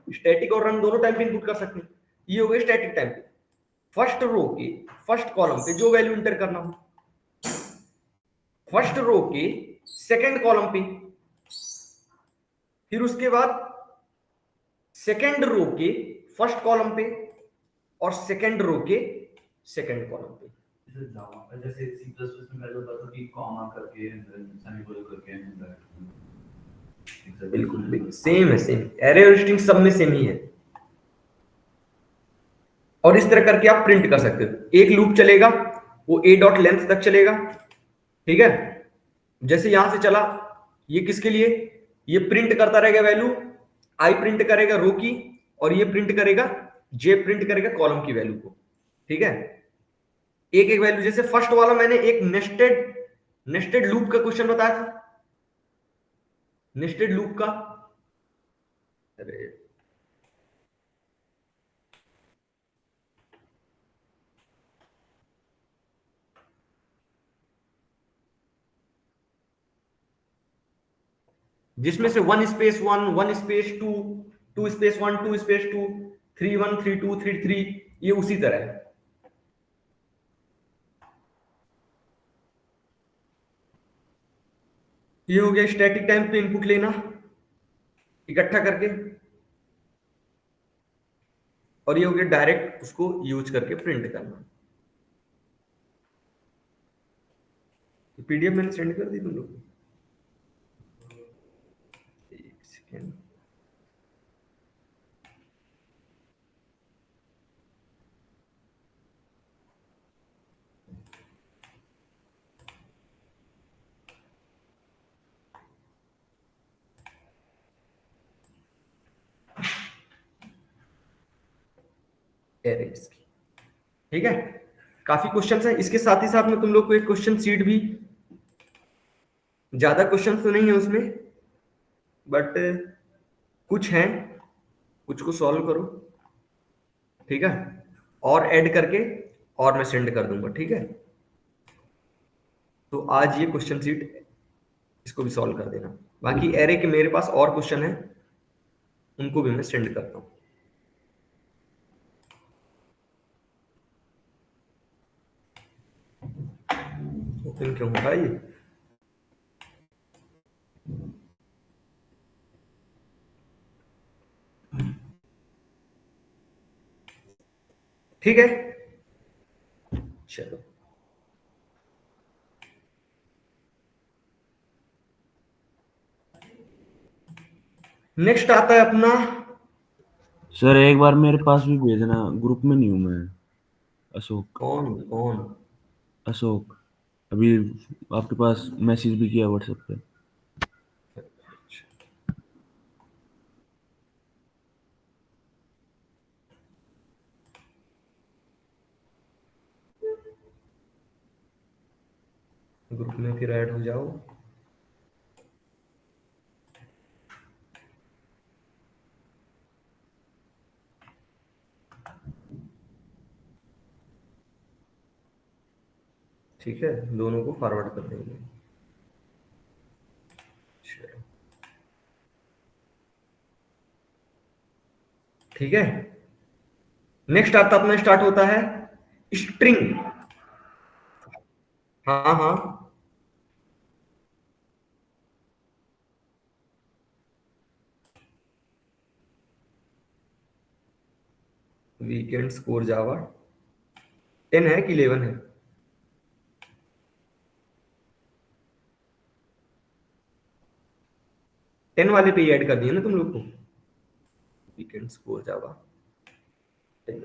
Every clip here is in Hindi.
स्टैटिक और रन दोनों टाइम पे इनपुट कर सकते हैं। ये हो गया स्टैटिक टाइम पे। फर्स्ट रो के फर्स्ट कॉलम पे जो वैल्यू इंटर करना हो, फर्स्ट रो के सेकंड कॉलम पे, फिर उसके बाद सेकंड रो के फर्स्ट कॉलम पे और सेकंड रो के सेकंड कॉलम पे। जैसे C++ में पहले होता था कि कॉमा करके सेमीकोलन करके, बिल्कुल सेम है, सेम एरे और स्ट्रिंग सब में सेम ही है। और इस तरह करके आप प्रिंट कर सकते हो। एक लूप चलेगा, वो a डॉट लेंथ तक चलेगा, ठीक है। जैसे यहां से चला, ये किसके लिए, ये प्रिंट करता रहेगा वैल्यू, i प्रिंट करेगा रो की, और ये प्रिंट करेगा, j प्रिंट करेगा कॉलम की वैल्यू को, ठीक है। एक एक वैल्यू, जैसे फर्स्ट वाला मैंने एक नेस्टेड लूप का क्वेश्चन बताया था, नेस्टेड लूप का। अरे जिसमें से 1 स्पेस 1 1 स्पेस 2 2 स्पेस 1 2 स्पेस 2 3 1 3 2 3 3, ये उसी तरह है। ये हो गया स्टैटिक टाइम पे इनपुट लेना इकट्ठा करके, और ये हो गया डायरेक्ट उसको यूज करके प्रिंट करना। पीडीएफ मैंने सेंड कर दी तुम लोग को, एक सेकेंड। एरेज की, ठीक है। काफी क्वेश्चंस हैं, इसके साथ ही साथ में तुम लोग को एक क्वेश्चन सीट भी, ज्यादा क्वेश्चंस तो नहीं है उसमें, बट कुछ हैं, कुछ को सॉल्व करो, ठीक है। और ऐड करके और मैं सेंड कर दूंगा, ठीक है। तो आज ये क्वेश्चन सीट इसको भी सॉल्व कर देना। बाकी एरे के मेरे पास और क्वेश्चन है, उनको भी मैं सेंड करता हूँ। ओपन क्यों होगा ये, ठीक है। चलो नेक्स्ट आता है अपना, सर एक बार मेरे पास भी भेजना, ग्रुप में नहीं हूँ मैं। अशोक, कौन कौन, अशोक अभी आपके पास मैसेज भी किया व्हाट्सएप पे। ग्रुप में फिर ऐड हो जाओ। ठीक है, दोनों को फॉरवर्ड कर देंगे। चलो ठीक है। नेक्स्ट आता अपना स्टार्ट होता है स्ट्रिंग। हाँ हाँ, वीकेंड स्कोर जावा 10 है कि 11 है, टेन वाले पे ऐड कर दिए ना तुम लोग को, वीकेंड स्कोर जावा 10।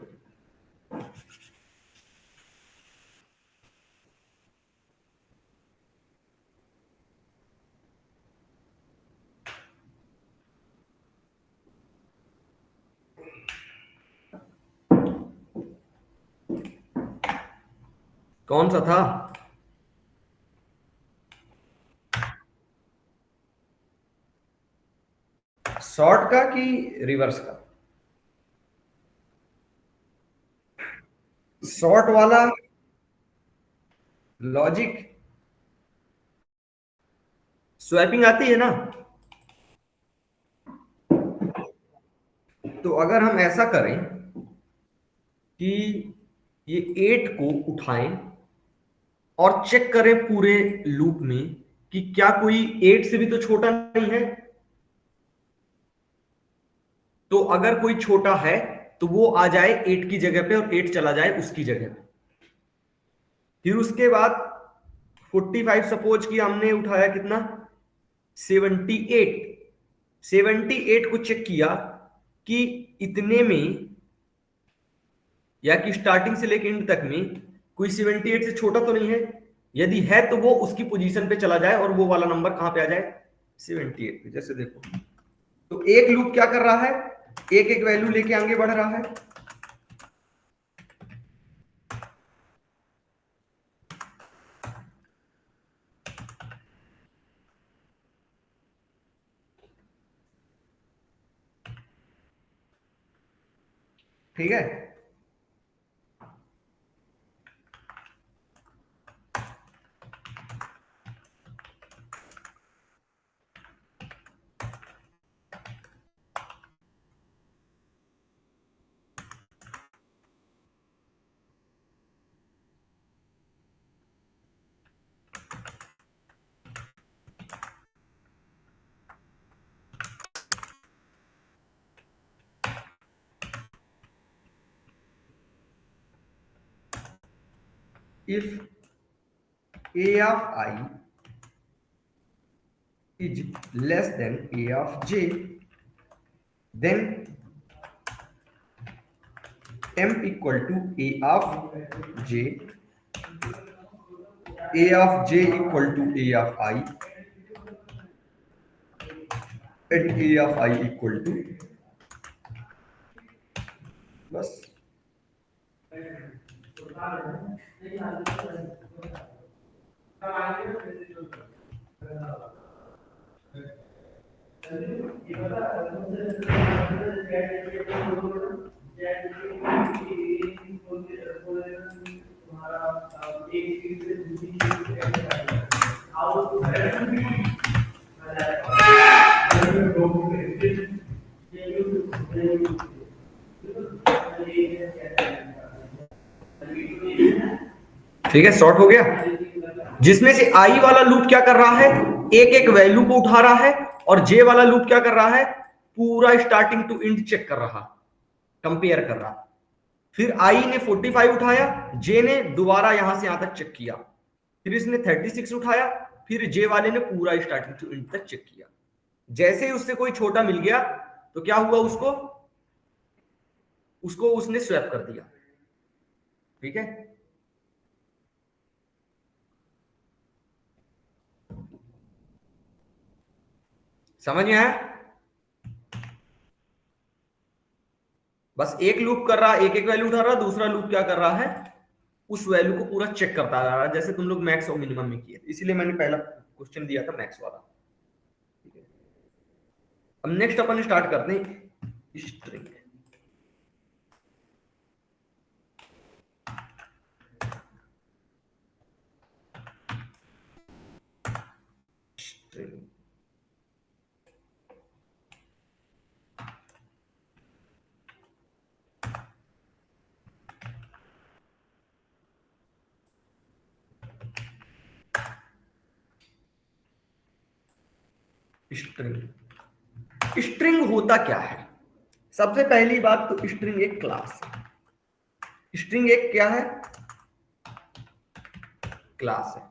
कौन सा था, शॉर्ट का कि रिवर्स का, शॉर्ट वाला लॉजिक स्वैपिंग आती है ना, तो अगर हम ऐसा करें कि ये 8 को उठाएं और चेक करें पूरे लूप में कि क्या कोई 8 से भी तो छोटा नहीं है, तो अगर कोई छोटा है तो वो आ जाए 8 की जगह पे और 8 चला जाए उसकी जगह पे। फिर उसके बाद 45 सपोज कि हमने उठाया कितना 78, 78 को चेक किया कि इतने में या कि स्टार्टिंग से लेकर एंड तक में कोई 78 से छोटा तो नहीं है। यदि है तो वो उसकी पोजीशन पे चला जाए और वो वाला नंबर कहां पे आ जाए 78 पे। जैसे देखो तो एक लूप क्या कर रहा है, एक एक वैल्यू लेके आगे बढ़ रहा है। ठीक है, if a of I is less than a of j, then m equal to a of j, a of j equal to a of I, and a of I equal to बस। ठीक है, शॉर्ट हो गया। जिसमें से आई वाला लूप क्या कर रहा है, एक एक वैल्यू को उठा रहा है, और जे वाला लूप क्या कर रहा है, पूरा स्टार्टिंग टू एंड चेक कर रहा, कंपेयर कर रहा। फिर आई ने 45 उठाया, जे ने दोबारा यहां से यहां तक चेक किया, फिर इसने 36 उठाया, फिर जे वाले ने पूरा स्टार्टिंग टू एंड तक चेक किया। जैसे ही उससे कोई छोटा मिल गया तो क्या हुआ, उसको उसको उसने स्वैप कर दिया। ठीक है, समझ में आया? बस एक लूप कर रहा, एक एक वैल्यू उठा रहा, दूसरा लूप क्या कर रहा है, उस वैल्यू को पूरा चेक करता जा रहा है, जैसे तुम लोग मैक्स और मिनिमम में किए। इसीलिए मैंने पहला क्वेश्चन दिया था मैक्स वाला। ठीक है, अब नेक्स्ट अपन स्टार्ट करते हैं स्ट्रिंग। स्ट्रिंग स्ट्रिंग स्ट्रिंग होता क्या है? सबसे पहली बात तो स्ट्रिंग एक क्लास है। स्ट्रिंग एक क्या है, क्लास है,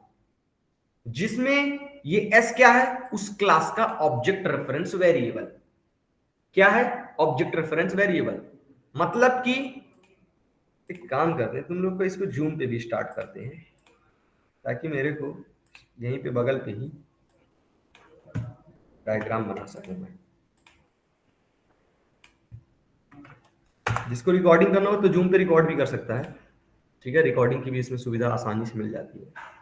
जिसमें ये एस क्या है, उस क्लास का ऑब्जेक्ट रेफरेंस वेरिएबल। क्या है, ऑब्जेक्ट रेफरेंस वेरिएबल। मतलब कि एक काम करते हैं, तुम लोग को इसको जूम पे भी स्टार्ट करते हैं, ताकि मेरे को यहीं पे बगल पे ही डायग्राम बना सकूं मैं। जिसको रिकॉर्डिंग करना हो तो जूम पे रिकॉर्ड भी कर सकता है। ठीक है, रिकॉर्डिंग की भी इसमें सुविधा आसानी से मिल जाती है।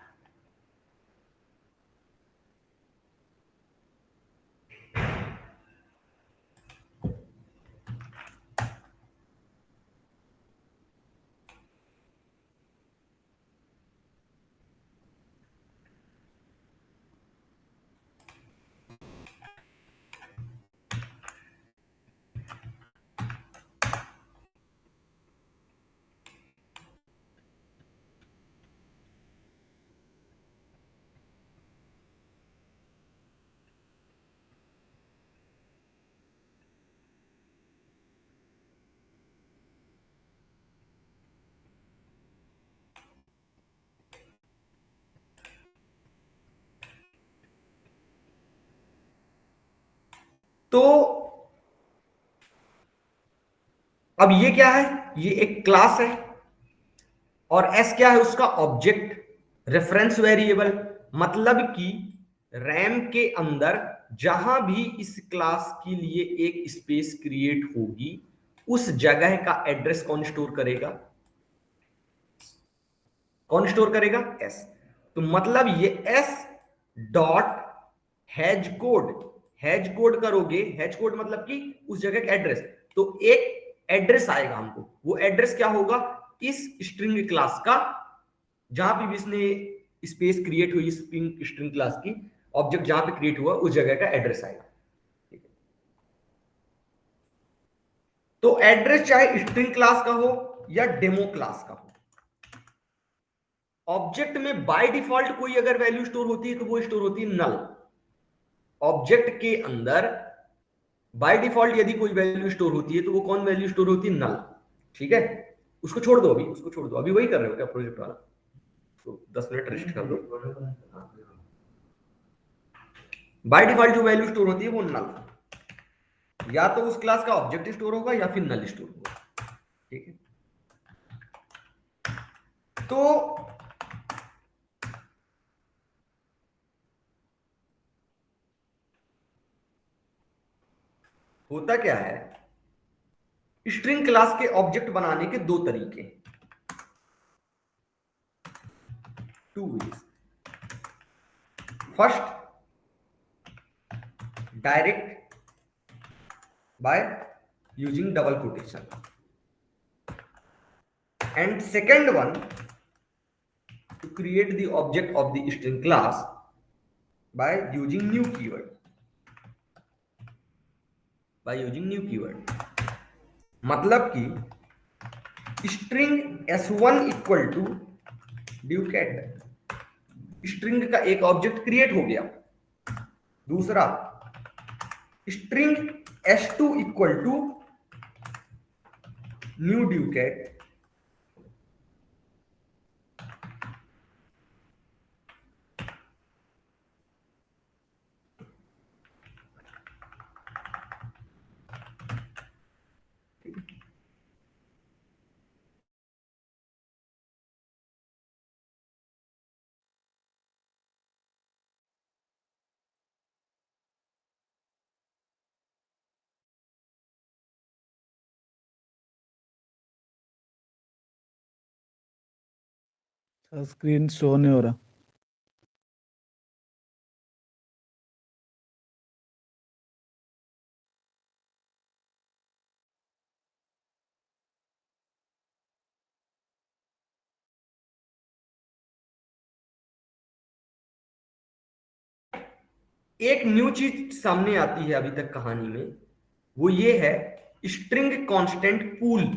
तो अब ये क्या है, ये एक क्लास है, और एस क्या है, उसका ऑब्जेक्ट रेफरेंस वेरिएबल। मतलब कि रैम के अंदर जहां भी इस क्लास के लिए एक स्पेस क्रिएट होगी, उस जगह का एड्रेस कौन स्टोर करेगा, कौन स्टोर करेगा, एस। तो मतलब ये S dot has code, has code करोगे, हैज कोड मतलब कि उस जगह का एड्रेस, तो एक एड्रेस आएगा हमको, वो एड्रेस क्या होगा, इस स्ट्रिंग क्लास का, जहां पे भी इसने स्पेस क्रिएट हुई स्ट्रिंग स्ट्रिंग क्लास की, ऑब्जेक्ट जहां पे क्रिएट हुआ उस जगह का एड्रेस आएगा। ठीक है, तो एड्रेस चाहे स्ट्रिंग क्लास का हो या डेमो क्लास का हो, ऑब्जेक्ट में बाय डिफॉल्ट कोई अगर वैल्यू स्टोर होती है तो वो स्टोर होती है नल। ऑब्जेक्ट के अंदर बाय डिफॉल्ट यदि कोई वैल्यू स्टोर होती है तो वो कौन वैल्यू स्टोर होती है, नल। ठीक है, उसको छोड़ दो, अभी उसको छोड़ दो, अभी वही कर रहे हो क्या प्रोजेक्ट वाला, तो 10 मिनट रेस्ट कर दो। बाय डिफॉल्ट जो वैल्यू स्टोर होती है वो नल, या तो उस क्लास का ऑब्जेक्ट स्टोर होगा या फिर नल स्टोर होगा। ठीक है, तो होता क्या है, स्ट्रिंग क्लास के ऑब्जेक्ट बनाने के दो तरीके, two ways. First, direct by using double quotation, and second one to create the object of the string class by using new keyword, by using new keyword। मतलब कि string s1 equal to ducat, string का एक ऑब्जेक्ट क्रिएट हो गया। दूसरा, string s2 equal to new ducat, screen show नहीं हो रहा। एक न्यू चीज सामने आती है अभी तक कहानी में, वो ये है स्ट्रिंग कांस्टेंट पूल।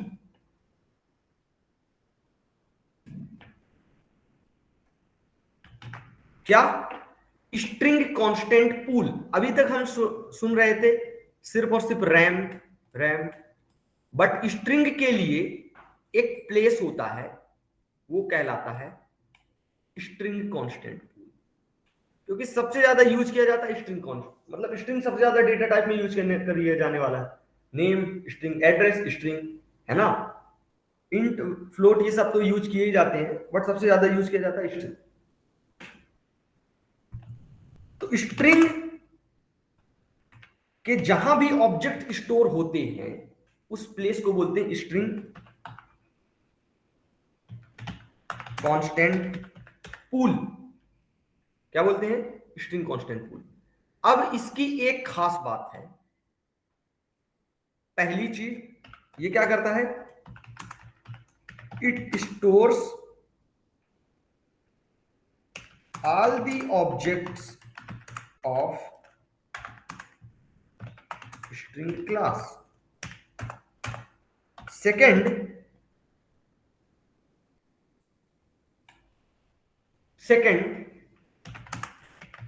क्या, स्ट्रिंग कांस्टेंट पूल। अभी तक हम सुन रहे थे सिर्फ और सिर्फ रैम, रैम, बट स्ट्रिंग के लिए एक प्लेस होता है, वो कहलाता है स्ट्रिंग कांस्टेंट पूल। क्योंकि सबसे ज्यादा यूज किया जाता है स्ट्रिंग कांस्टेंट, मतलब स्ट्रिंग सबसे ज्यादा डेटा टाइप में यूज करने करिए जाने वाला है, नेम स्ट्रिंग, एड्रेस स्ट्रिंग, है ना, इंट फ्लोट, ये सब तो यूज किए ही जाते हैं, बट सबसे ज्यादा यूज किया जाता है स्ट्रिंग। तो स्ट्रिंग के जहां भी ऑब्जेक्ट स्टोर होते हैं उस प्लेस को बोलते हैं स्ट्रिंग कांस्टेंट पूल। क्या बोलते हैं, स्ट्रिंग कांस्टेंट पूल। अब इसकी एक खास बात है, पहली चीज ये क्या करता है, it stores all the objects of string class। second,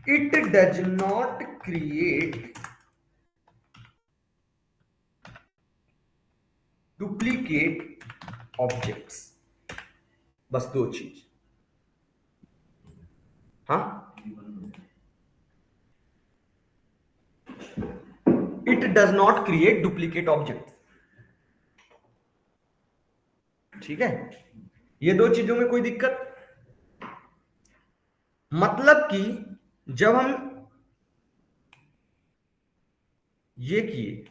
it does not create duplicate objects। बस दो चीज, हाँ, it does not create duplicate object. ठीक है, ये दो चीजों में कोई दिक्कत? मतलब कि जब हम ये किए,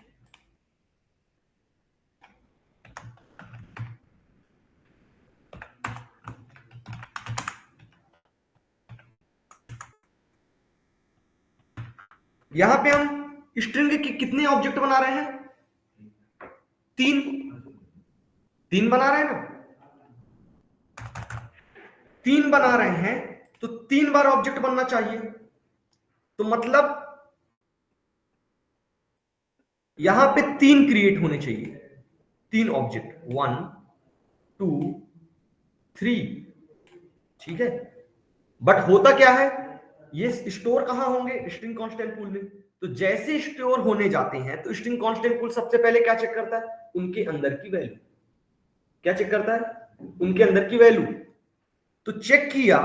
यहां पे हम स्ट्रिंग के कितने ऑब्जेक्ट बना रहे हैं? तीन। तीन बना रहे हैं ना, तीन बना रहे हैं, तो 3 बार ऑब्जेक्ट बनना चाहिए। तो मतलब यहां पे 3 क्रिएट होने चाहिए, 3 ऑब्जेक्ट, 1 2 3। ठीक है, बट होता क्या है, ये स्टोर कहां होंगे? स्ट्रिंग कांस्टेंट पूल में। तो जैसे स्टोर होने जाते हैं तो स्ट्रिंग कांस्टेंट पूल सबसे पहले क्या चेक करता है? उनके अंदर की वैल्यू। क्या चेक करता है? उनके अंदर की वैल्यू। तो चेक किया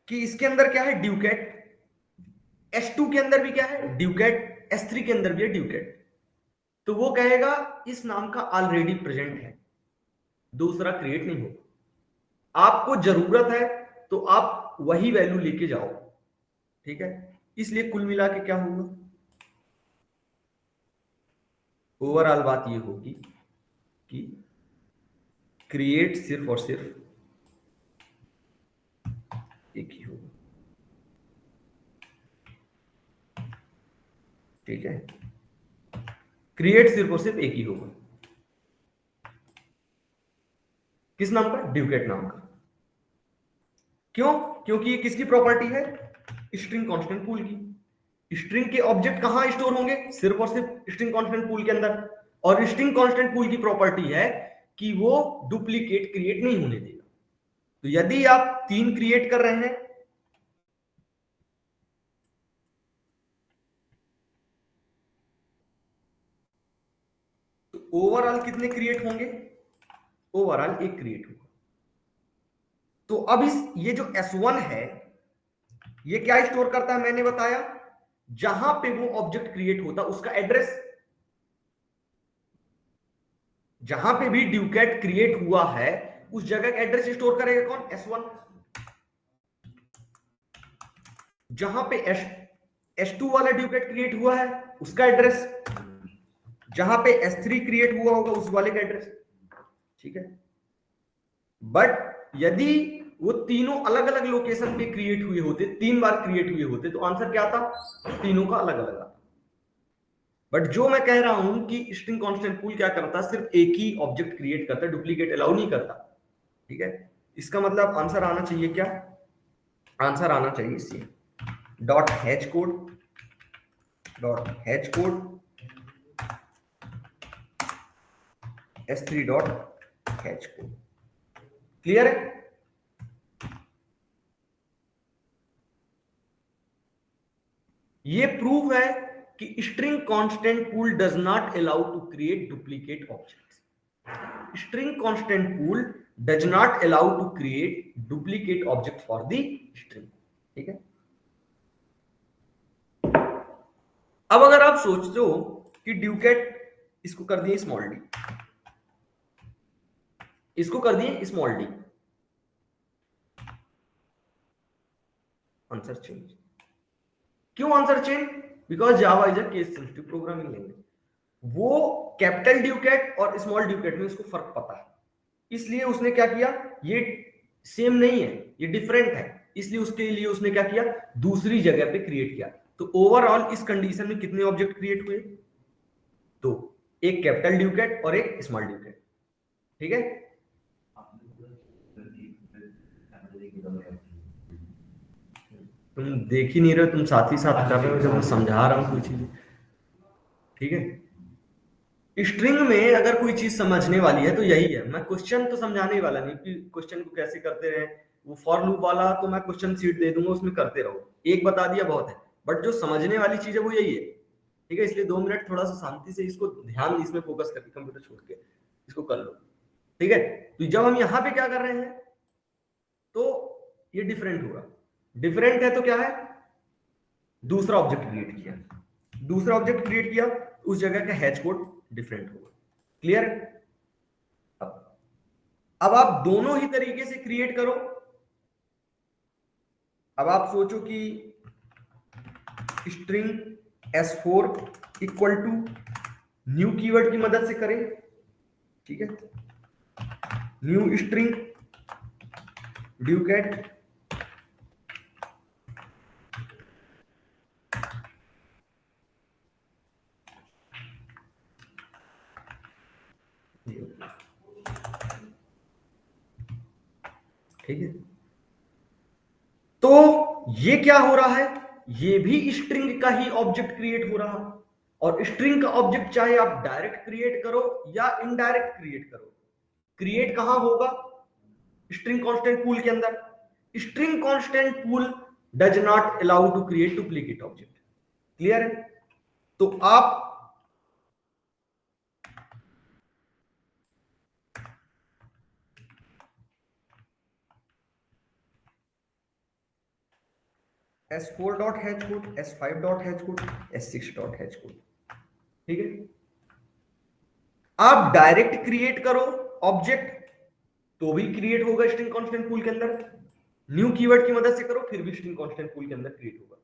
कि इसके अंदर क्या है? ड्यूकेट। S2 के अंदर भी क्या है? ड्यूकेट। S3 के अंदर भी है ड्यूकेट। तो वो कहेगा इस नाम का ऑलरेडी प्रेजेंट है, दूसरा क्रिएट नहीं होगा। आपको जरूरत है तो आप वही वैल्यू लेके जाओ। ठीक है, इसलिए कुल मिला के क्या होगा? ओवरऑल बात ये होगी कि क्रिएट सिर्फ और सिर्फ एक ही होगा। ठीक है, क्रिएट सिर्फ और सिर्फ एक ही होगा। किस नाम का? ड्यूकेट नाम का। क्यों? क्योंकि ये किसकी प्रॉपर्टी है? स्ट्रिंग कांस्टेंट पूल की। स्ट्रिंग के ऑब्जेक्ट कहां स्टोर होंगे? सिर्फ और सिर्फ स्ट्रिंग कांस्टेंट पूल के अंदर। और स्ट्रिंग कांस्टेंट पूल की प्रॉपर्टी है कि वो डुप्लीकेट क्रिएट नहीं होने देगा। तो यदि आप 3 क्रिएट कर रहे हैं, तो ओवरऑल कितने क्रिएट होंगे? ओवरऑल एक क्रिएट होगा। तो अब ये जो S1 है, ये क्या स्टोर करता है? मैंने बताया, जहां पे वो ऑब्जेक्ट क्रिएट होता उसका एड्रेस। जहां पे भी ड्यूकेट क्रिएट हुआ है उस जगह का एड्रेस स्टोर करेगा कौन? S1। जहां पे S2 वाला ड्यूकेट क्रिएट हुआ है उसका एड्रेस, जहां पे S3 क्रिएट हुआ होगा उस वाले का एड्रेस। ठीक है, बट यदि वो तीनों अलग अलग लोकेशन पे क्रिएट हुए होते, 3 बार क्रिएट हुए होते, तो आंसर क्या आता? तीनों का अलग अलग आता। बट जो मैं कह रहा हूं कि स्ट्रिंग कांस्टेंट पूल क्या करता है? सिर्फ एक ही ऑब्जेक्ट क्रिएट करता है, डुप्लीकेट अलाउ नहीं करता। ठीक है, इसका मतलब आंसर आना चाहिए क्या? आंसर आना चाहिए C dot hash code S3 dot hash code. Clear है? ये प्रूफ है कि string constant pool does not allow to create duplicate objects. String constant pool does not allow to create duplicate object for the string. ठीक है, अब अगर आप सोचते हो कि ड्यूकेट, इसको कर दिए स्मॉल डी, इसको कर दिए स्मॉल डी, आंसर चेंज। क्यों answer change? Because Java is a case sensitive programming language. वो कैपिटल ड्यूकेट और स्मॉल ड्यूकेट में उसको फर्क पता है, इसलिए उसने क्या किया? ये सेम नहीं है, ये डिफरेंट है, इसलिए उसके लिए उसने क्या किया? दूसरी जगह पे क्रिएट किया। तो ओवरऑल इस कंडीशन में कितने ऑब्जेक्ट क्रिएट हुए? 2, एक कैपिटल ड्यूकेट और एक स्मॉल ड्यूकेट। ठीक है, तुम देख ही नहीं रहे हो, तुम साथ ही साथ कर रहे हो जब मैं समझा रहा हूं कोई चीज। ठीक है, स्ट्रिंग में अगर कोई चीज समझने वाली है तो यही है। मैं क्वेश्चन तो समझाने ही वाला नहीं कि क्वेश्चन को कैसे करते रहे। वो फॉर लूप वाला तो मैं क्वेश्चन सीट दे दूंगा, उसमें करते रहो, एक बता दिया बहुत है। बट जो समझने वाली चीज है वो यही है। ठीक है, इसलिए 2 मिनट थोड़ा सा शांति से इसको ध्यान इसमें फोकस करके कंप्यूटर छोड़ के इसको कर लो। ठीक है, तो जब हम यहाँ पे क्या कर रहे हैं तो ये डिफरेंट होगा। डिफरेंट है तो क्या है? दूसरा ऑब्जेक्ट क्रिएट किया, उस जगह का हैश कोड डिफरेंट होगा। क्लियर? अब आप दोनों ही तरीके से क्रिएट करो। अब आप सोचो कि string S4 equal to new keyword की मदद से करें। ठीक है, न्यू स्ट्रिंग डुकेट ठीक है। तो ये क्या हो रहा है, ये भी स्ट्रिंग का ही ऑब्जेक्ट क्रिएट हो रहा है। और स्ट्रिंग का ऑब्जेक्ट चाहे आप डायरेक्ट क्रिएट करो या इनडायरेक्ट क्रिएट करो, क्रिएट कहां होगा? स्ट्रिंग कांस्टेंट पूल के अंदर। String constant pool does not allow to create duplicate object. Clear है? तो आप S4 dot hash code, S5 dot hash code, S6 dot hash code. ठीक है, आप डायरेक्ट क्रिएट करो ऑब्जेक्ट तो भी क्रिएट होगा स्ट्रिंग कांस्टेंट पूल के अंदर, न्यू कीवर्ड की मदद से करो फिर भी स्ट्रिंग कांस्टेंट पूल के अंदर क्रिएट होगा।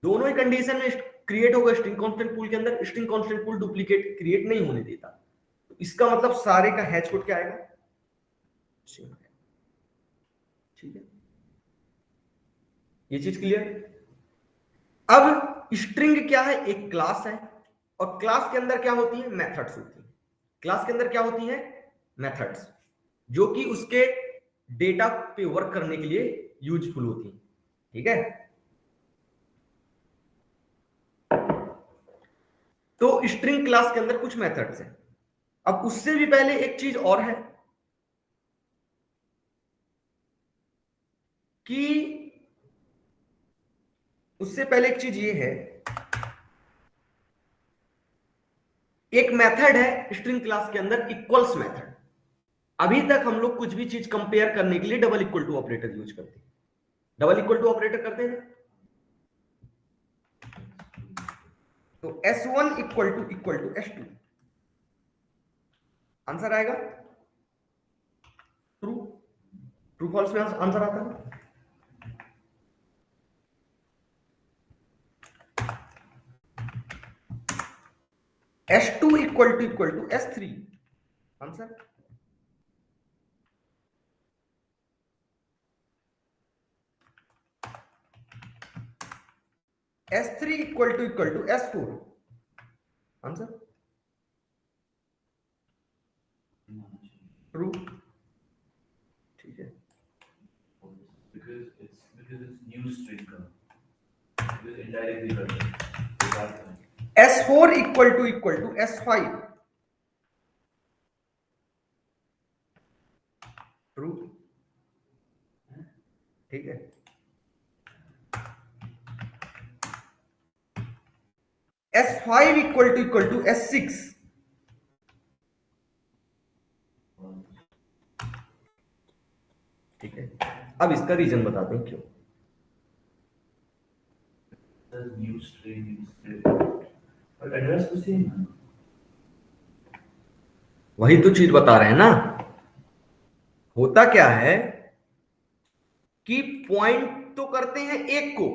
दोनों ही कंडीशन में क्रिएट होगा स्ट्रिंग कांस्टेंट पूल के अंदर। String constant pool duplicate create नहीं होने देता। तो इसका मतलब सारे का हैच कोड क्या आएगा? ठीक है, ये चीज क्लियर? अब स्ट्रिंग क्या है? एक क्लास है, और क्लास के अंदर क्या होती है? मेथड्स होती है। क्लास के अंदर क्या होती है? मेथड्स, जो कि उसके डेटा पे वर्क करने के लिए यूजफुल होती है। ठीक है, तो स्ट्रिंग क्लास के अंदर कुछ मेथड्स हैं। अब उससे भी पहले एक चीज और है कि उससे पहले एक चीज ये है, एक मेथड है स्ट्रिंग क्लास के अंदर इक्वल्स मेथड। अभी तक हम लोग कुछ भी चीज कंपेयर करने के लिए double equal to operator use करते हैं। डबल इक्वल टू ऑपरेटर करते हैं, तो S1 equal to S2 answer आएगा ट्रू। ट्रू फॉल्स में आंसर आता है। S2 equal to S3 answer. S3 equal to S4 answer true. ठीक है, because it's new string का, because indirectly करते हैं। S4 equal to S5 true. ठीक है, S5 इक्वल टू S6 ठीक है। अब इसका रीजन बताते हैं क्यों। The new string is but address तो same है। वही तो चीज बता रहे हैं ना। होता क्या है कि पॉइंट तो करते हैं एक को,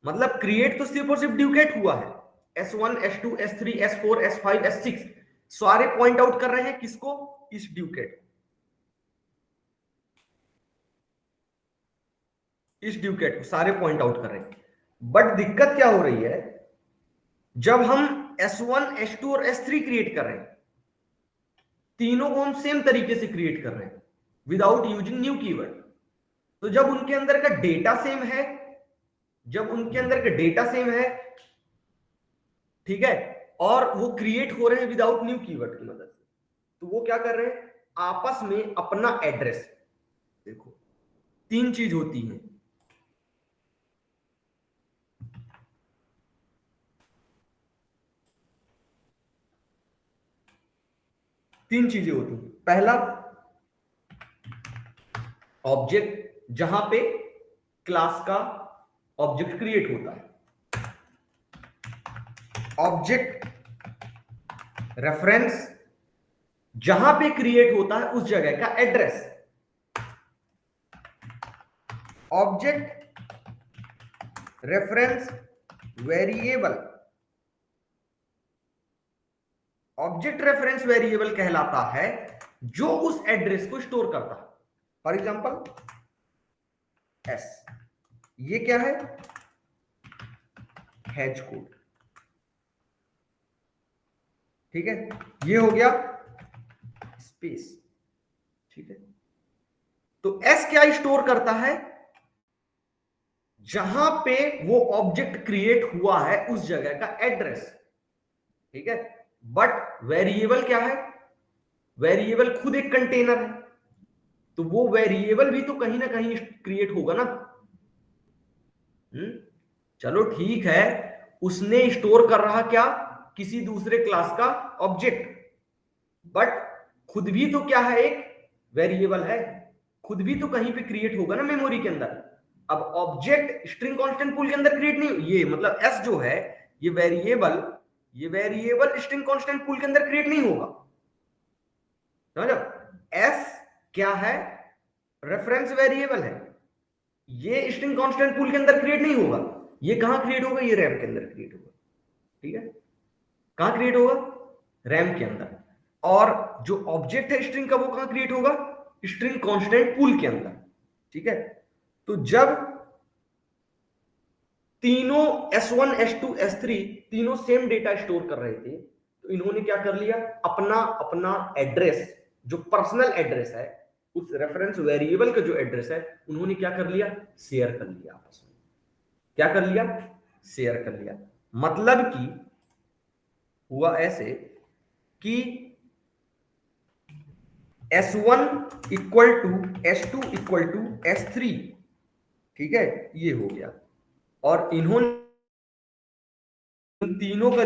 मतलब क्रिएट तो सिर्फ और सिर्फ ड्यूकेट हुआ है। S1 S2 S3 S4 S5 S6 सारे पॉइंट आउट कर रहे हैं किसको? इस ड्यूकेट, इस ड्यूकेट को सारे पॉइंट आउट कर रहे हैं। बट दिक्कत क्या हो रही है, जब हम S1 S2 और S3 क्रिएट कर रहे हैं, तीनों को हम सेम तरीके से क्रिएट कर रहे हैं विदाउट यूजिंग न्यू कीवर्ड। तो जब उनके अंदर का डेटा सेम है, ठीक है, और वो क्रिएट हो रहे हैं विदाउट न्यू कीवर्ड की मदद से, तो वो क्या कर रहे हैं? आपस में अपना एड्रेस, देखो तीन चीज होती है। तीन चीजें होती हैं। पहला, ऑब्जेक्ट, जहां पे क्लास का ऑब्जेक्ट क्रिएट होता है, ऑब्जेक्ट रेफरेंस जहां पे क्रिएट होता है उस जगह का address. Object reference variable, object reference variable कहलाता है जो उस एड्रेस को स्टोर करता है। फॉर एग्जांपल एस, ये क्या है, हैश कोड, ठीक है, ये हो गया स्पेस, ठीक है। तो एस क्या स्टोर करता है, जहां पे वो ऑब्जेक्ट क्रिएट हुआ है उस जगह का एड्रेस, ठीक है। बट वेरिएबल क्या है, वेरिएबल खुद एक कंटेनर है, तो वो वेरिएबल भी तो कहीं ना कहीं क्रिएट होगा ना। चलो ठीक है, उसने स्टोर कर रहा क्या, किसी दूसरे क्लास का ऑब्जेक्ट, बट खुद भी तो क्या है, एक वेरिएबल है, खुद भी तो कहीं पे क्रिएट होगा ना मेमोरी के अंदर। अब ऑब्जेक्ट स्ट्रिंग कांस्टेंट पूल के अंदर क्रिएट नहीं, ये मतलब एस जो है ये वेरिएबल स्ट्रिंग कांस्टेंट पूल के अंदर क्रिएट नहीं होगा, समझो। एस क्या है, रेफरेंस वेरिएबल है, ये स्ट्रिंग कांस्टेंट पूल के अंदर क्रिएट नहीं होगा। ये कहां क्रिएट होगा, ये रैम के अंदर क्रिएट होगा, ठीक है। कहां क्रिएट होगा, रैम के अंदर। और जो ऑब्जेक्ट है स्ट्रिंग का वो कहां क्रिएट होगा, स्ट्रिंग कांस्टेंट पूल के अंदर, ठीक है। तो जब तीनों S1 S2 S3 तीनों सेम डेटा स्टोर कर रहे थे, तो इन्होंने क्या कर लिया, अपना अपना एड्रेस जो पर्सनल एड्रेस है, उस रेफरेंस वेरिएबल का जो एड्रेस है, उन्होंने क्या कर लिया, शेयर कर लिया आपस में। क्या कर लिया, शेयर कर लिया। मतलब कि हुआ ऐसे कि S1 equal to S2 equal to S3, ठीक है, ये हो गया। और इन्होंने तीनों का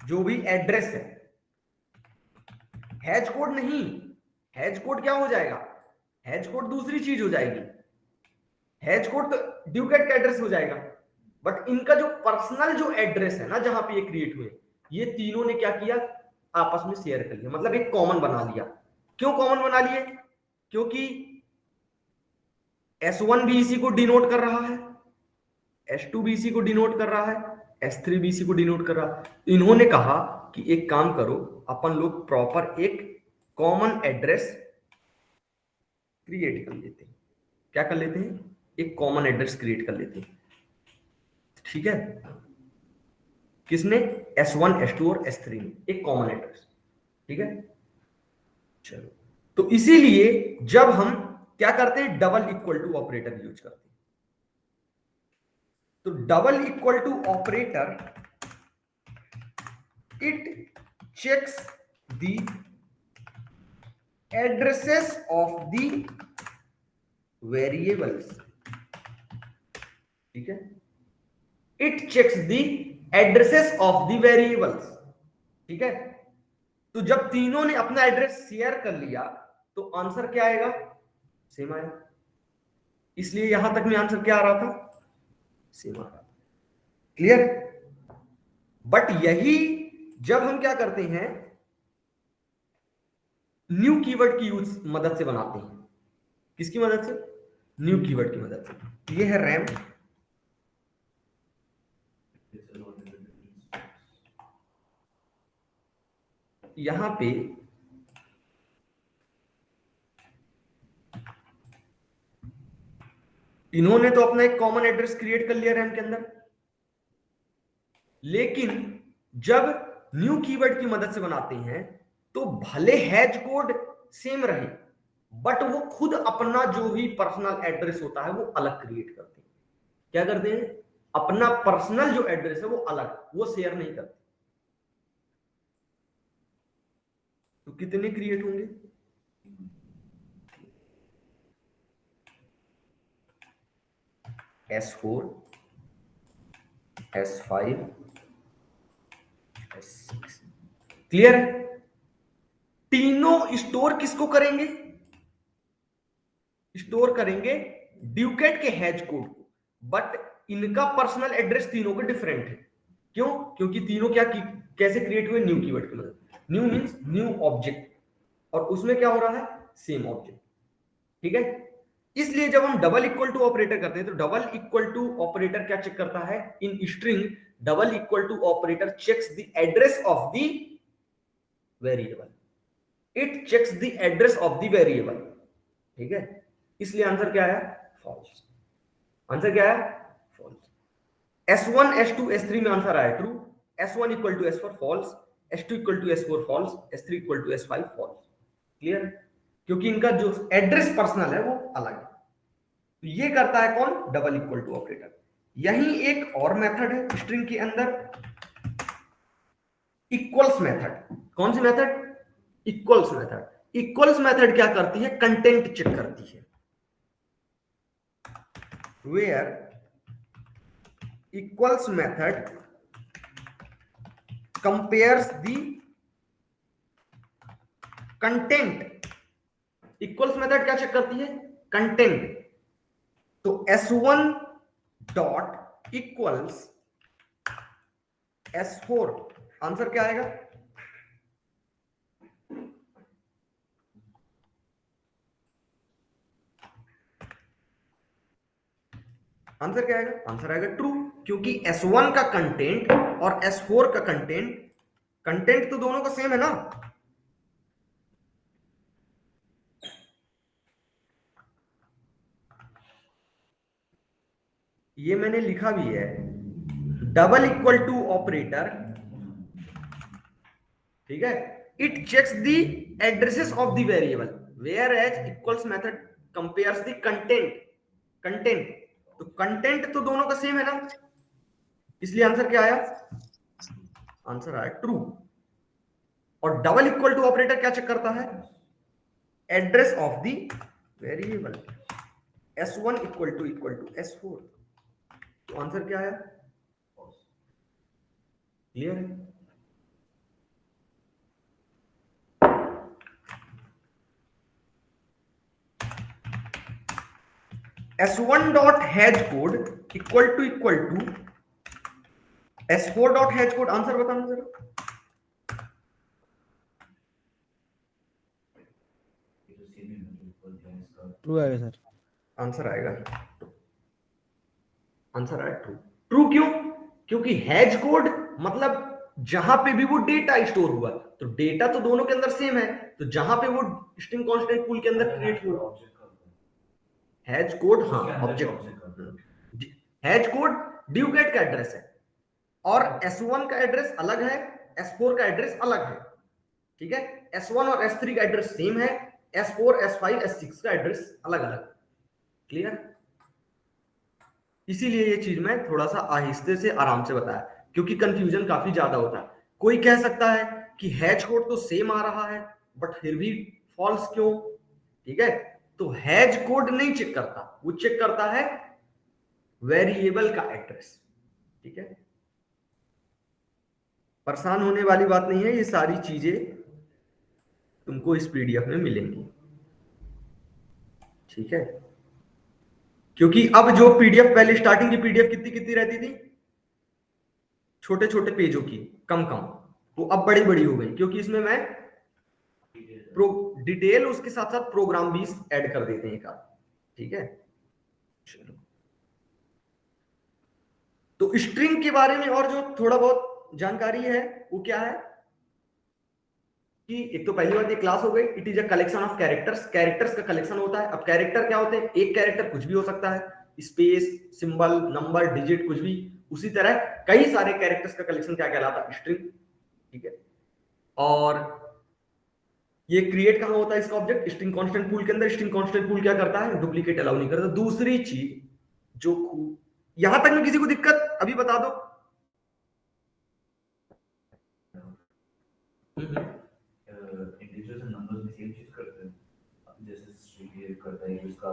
जो भी एड्रेस है, हैश कोड नहीं, हैश कोड क्या हो जाएगा, हैश कोड दूसरी चीज हो जाएगी, हैश कोड तो ड्यूकेट का एड्रेस हो जाएगा। बट इनका जो पर्सनल जो एड्रेस है ना, जहां पे ये क्रिएट हुए, ये तीनों ने क्या किया, आपस में शेयर कर लिया, मतलब एक कॉमन बना लिया। क्यों कॉमन बना लिए, क्योंकि S1 भी इसी को डिनोट कर रहा है, S2 भी इसी को डिनोट कर रहा है, S3 भी इसी को डिनोट कर रहा है। इन्होंने कहा कि एक काम करो, अपन लोग प्रॉपर एक कॉमन एड्रेस क्रिएट कर लेते हैं। क्या कर लेते हैं, एक कॉमन एड्रेस क्रिएट कर लेते हैं, ठीक है। किसने, S1 S2 और S3 ने एक कॉमन एड्रेस, ठीक है। चलो, तो इसीलिए जब हम क्या करते हैं, double equal to operator use करते हैं। तो double equal to operator, it checks the addresses of the variables, ठीक है। It checks the addresses of the variables, ठीक है। तो जब तीनों ने अपना एड्रेस शेयर कर लिया, तो आंसर क्या आएगा, सेम आएगा। इसलिए यहां तक में आंसर क्या आ रहा था, सेम आ रहा था। क्लियर। बट यही जब हम क्या करते हैं, न्यू कीवर्ड की यूज मदद से बनाते हैं। किसकी मदद से, न्यू कीवर्ड की मदद से। ये है रैम, यहां पे इन्होंने तो अपना एक कॉमन एड्रेस क्रिएट कर लिया रैम के अंदर, लेकिन जब न्यू कीवर्ड की मदद से बनाते हैं तो भले हैश कोड सेम रहे, बट वो खुद अपना जो भी पर्सनल एड्रेस होता है वो अलग क्रिएट करते हैं। क्या करते हैं, अपना पर्सनल जो एड्रेस है वो अलग, वो शेयर नहीं करते। तो कितने क्रिएट होंगे, S4 S5 S6। क्लियर है। तीनों स्टोर किसको करेंगे, स्टोर करेंगे ड्यूकेट के हैश कोड को, बट इनका पर्सनल एड्रेस तीनों का डिफरेंट है। क्यों? क्योंकि तीनों कैसे क्रिएट हुए? न्यू कीवर्ड की मदद। न्यू मींस न्यू ऑब्जेक्ट, और उसमें क्या हो रहा है? Same object. ठीक है, इसलिए जब हम डबल इक्वल टू ऑपरेटर करते हैं तो डबल इक्वल टू ऑपरेटर क्या चेक करता है? In string double equal to operator checks the address of the variable, it checks the address of the variable. ठीक है, इसलिए आंसर क्या है? फॉल्स। आंसर क्या है? फॉल्स। S1 S2 S3 में आंसर आया true, S1 equal to S4 false, S2 equal to S4 false, S3 equal to S5 false. Clear? क्योंकि इनका जो एड्रेस पर्सनल है वो अलग है। तो ये करता है कौन? Double equal to operator. यही एक और मेथड है स्ट्रिंग के अंदर, इक्वल्स मेथड। कौन सी method? Equals method. Equals method क्या करती है? कंटेंट चेक करती है। Where equals method compares the content. Equals method क्या चेक करती है? कंटेंट। तो S1 dot equals S4, answer क्या आएगा? आंसर क्या आएगा? आंसर आएगा ट्रू, क्योंकि S1 का कंटेंट और S4 का कंटेंट तो दोनों का सेम है ना। ये मैंने लिखा भी है, डबल इक्वल टू ऑपरेटर, ठीक है, it checks the addresses of the variable, where as equals method compares the content. तो कंटेंट तो दोनों का सेम है ना, इसलिए आंसर क्या आया? आंसर आया ट्रू। और डबल इक्वल टू ऑपरेटर क्या चेक करता है? Address of the variable. S1 equal to S4, तो आंसर क्या आया? क्लियर है? S1 dot hash code equal to S4 dot hash code. Answer बताना जरा। ट्रू आएगा सर। आंसर आएगा, आंसर आया ट्रू। ट्रू क्यों? क्योंकि हैश कोड मतलब जहां पे भी वो डेटा स्टोर हुआ, तो डेटा तो दोनों के अंदर सेम है, तो जहां पे वो स्ट्रिंग कांस्टेंट पूल के अंदर क्रिएट हुआ हैश कोड, हाँ ऑब्जेक्ट। हैश कोड ड्यूकेट का एड्रेस है, और S1 का एड्रेस अलग है, S4 का एड्रेस अलग है। ठीक है, S1 और S3 का एड्रेस सेम है, S4 S5 S6 का एड्रेस अलग अलग। क्लियर? इसीलिए ये चीज मैं थोड़ा सा आहिस्ते से आराम से बताया, क्योंकि कंफ्यूजन काफी ज्यादा होता है। कोई कह सकता है कि हैश कोड तो सेम आ रहा है बट फिर भी फॉल्स क्यों? ठीक है, तो हैश कोड नहीं चेक करता, वो चेक करता है वेरिएबल का एड्रेस। ठीक है, परेशान होने वाली बात नहीं है, ये सारी चीजें तुमको इस PDF में मिलेंगी। ठीक है, क्योंकि अब जो PDF पहले स्टार्टिंग की PDF कितनी रहती थी, छोटे छोटे पेजों की, कम, वो अब बड़ी बड़ी हो गई, क्योंकि इसमें मैं डिटेल उसके साथ साथ प्रोग्राम भी ऐड कर देते हैं एक आध। ठीक है, चलो, तो स्ट्रिंग के बारे में और जो थोड़ा बहुत जानकारी है वो क्या है कि एक तो पहली बात ये क्लास हो गई, it is a collection of characters का कलेक्शन होता है। अब कैरेक्टर क्या होते हैं? एक कैरेक्टर कुछ भी हो सकता है, स्पेस, सिंबल, नंबर, डिजिट, कुछ भी। उसी तरह कई सारे कैरेक्टर्स का कलेक्शन क्या कहलाता है? स्ट्रिंग। ठीक है, और ये क्रिएट कहां होता है इसका ऑब्जेक्ट? स्ट्रिंग कांस्टेंट पूल के अंदर। स्ट्रिंग कांस्टेंट पूल क्या करता है? डुप्लीकेट अलाउ नहीं करता। दूसरी चीज जो यहां तक में किसी को दिक्कत अभी बता दो। इंटीजर्स एंड नंबर्स में सेम चीज करते हैं, जैसे स्ट्रिंग करता है, उसका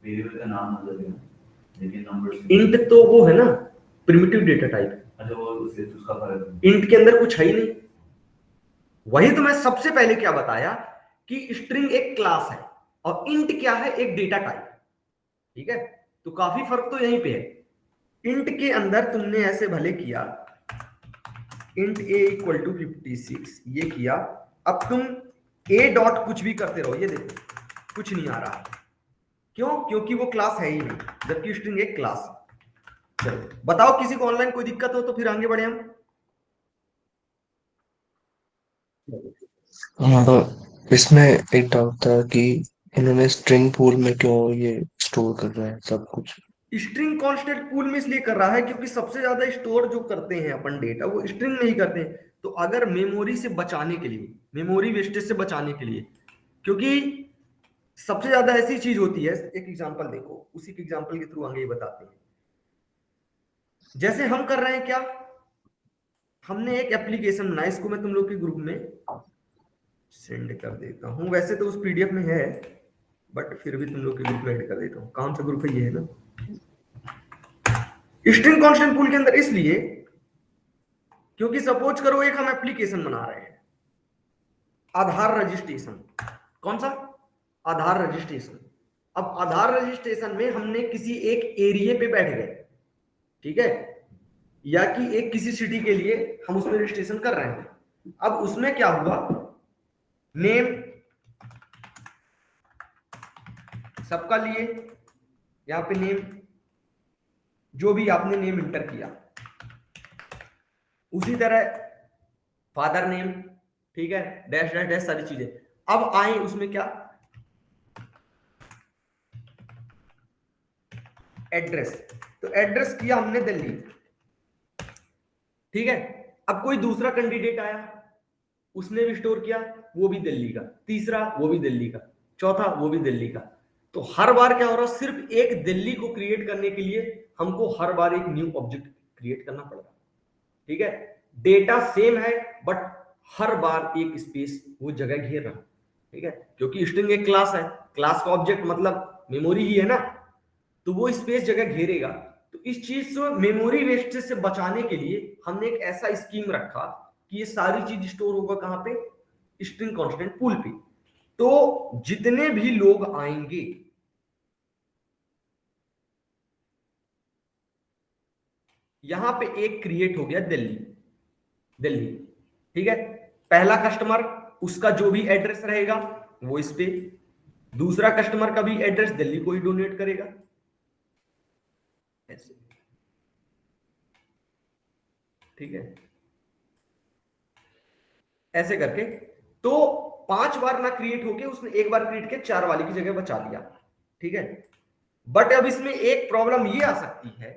वेरिएबल का नाम अलग है, लेकिन नंबर्स इंट तो वो है ना प्रिमिटिव डेटा टाइप। अच्छा, वो उसका फर्क है। इंट के अंदर कुछ है ही नहीं। वही तो मैं सबसे पहले क्या बताया कि स्ट्रिंग एक क्लास है और इंट क्या है? एक डेटा टाइप। ठीक है, तो काफी फर्क तो यहीं पे है। इंट के अंदर तुमने ऐसे भले किया इंट a इक्वल टू 56 ये किया, अब तुम a डॉट कुछ भी करते रहो, ये देखो कुछ नहीं आ रहा। क्यों? क्योंकि वो क्लास है ही नहीं, जबकि स्ट्रिंग एक क्लास। चलो बताओ किसी को ऑनलाइन कोई दिक्कत हो तो फिर आगे बढ़े हम। हाँ तो इसमें एक डाउट था कि इन्होंने स्ट्रिंग पूल में क्यों ये स्टोर कर रहा है सब कुछ। स्ट्रिंग कांस्टेंट पूल में इसलिए कर रहा है क्योंकि सबसे ज्यादा स्टोर जो करते हैं अपन डेटा वो स्ट्रिंग में ही करते हैं। तो अगर मेमोरी से बचाने के लिए, मेमोरी वेस्टेज से बचाने के लिए, क्योंकि सबसे ज्यादा ऐसी चीज होती है, एक एग्जांपल देखो, उसी के एग्जांपल के थ्रू आगे ये बताते हैं। जैसे हम कर रहे हैं क्या, हमने एक एप्लीकेशन बनाया, इसको मैं तुम लोग के ग्रुप में सेंड कर देता हूं, वैसे तो उस पीडीएफ में है बट फिर भी तुम लोग के ग्रुप में ऐड कर देता हूं। कौन सा ग्रुप है? ये है ना, स्ट्रिंग कांस्टेंट पूल के अंदर। इसलिए क्योंकि सपोज करो एक हम एप्लीकेशन बना रहे हैं, आधार रजिस्ट्रेशन। कौन सा? आधार रजिस्ट्रेशन। अब आधार रजिस्ट्रेशन में हमने किसी एक एरिया पे बैठ गए, ठीक है, या कि एक किसी सिटी के लिए हम उसमें रजिस्ट्रेशन कर रहे हैं। अब उसमें क्या हुआ, नेम सबका लिए, यहां पे नेम, जो भी आपने नेम इंटर किया, उसी तरह फादर नेम, ठीक है, डैश डैश डैश सारी चीजें। अब आए उसमें क्या, एड्रेस। तो एड्रेस किया हमने दिल्ली, ठीक है। अब कोई दूसरा कैंडिडेट आया, उसने भी स्टोर किया, वो भी दिल्ली का, तीसरा वो भी दिल्ली का, चौथा वो भी दिल्ली का। तो हर बार क्या हो रहा, सिर्फ एक दिल्ली को क्रिएट करने के लिए हमको हर बार एक न्यू ऑब्जेक्ट क्रिएट करना पड़ रहा, ठीक है। डेटा सेम है बट हर बार एक स्पेस वो जगह घेर रहा, ठीक है, क्योंकि स्ट्रिंग एक क्लास है, क्लास का ऑब्जेक्ट मतलब मेमोरी ही है ना, तो वो स्पेस जगह घेरेगा। तो इस चीज से मेमोरी वेस्टेज से बचाने के लिए हमने एक ऐसा स्कीम रखा कि ये सारी चीज स्टोर होगा कहां पे, स्ट्रिंग कांस्टेंट पूल पे। तो जितने भी लोग आएंगे, यहां पे एक क्रिएट हो गया दिल्ली, दिल्ली, ठीक है। पहला कस्टमर, उसका जो भी एड्रेस रहेगा वो इस पे, दूसरा कस्टमर का भी एड्रेस दिल्ली को ही डोनेट करेगा, ऐसे, ठीक है, ऐसे करके। तो 5 बार ना क्रिएट होके उसने एक बार क्रिएट के 4 वाले की जगह बचा लिया, ठीक है। बट अब इसमें एक प्रॉब्लम ये आ सकती है,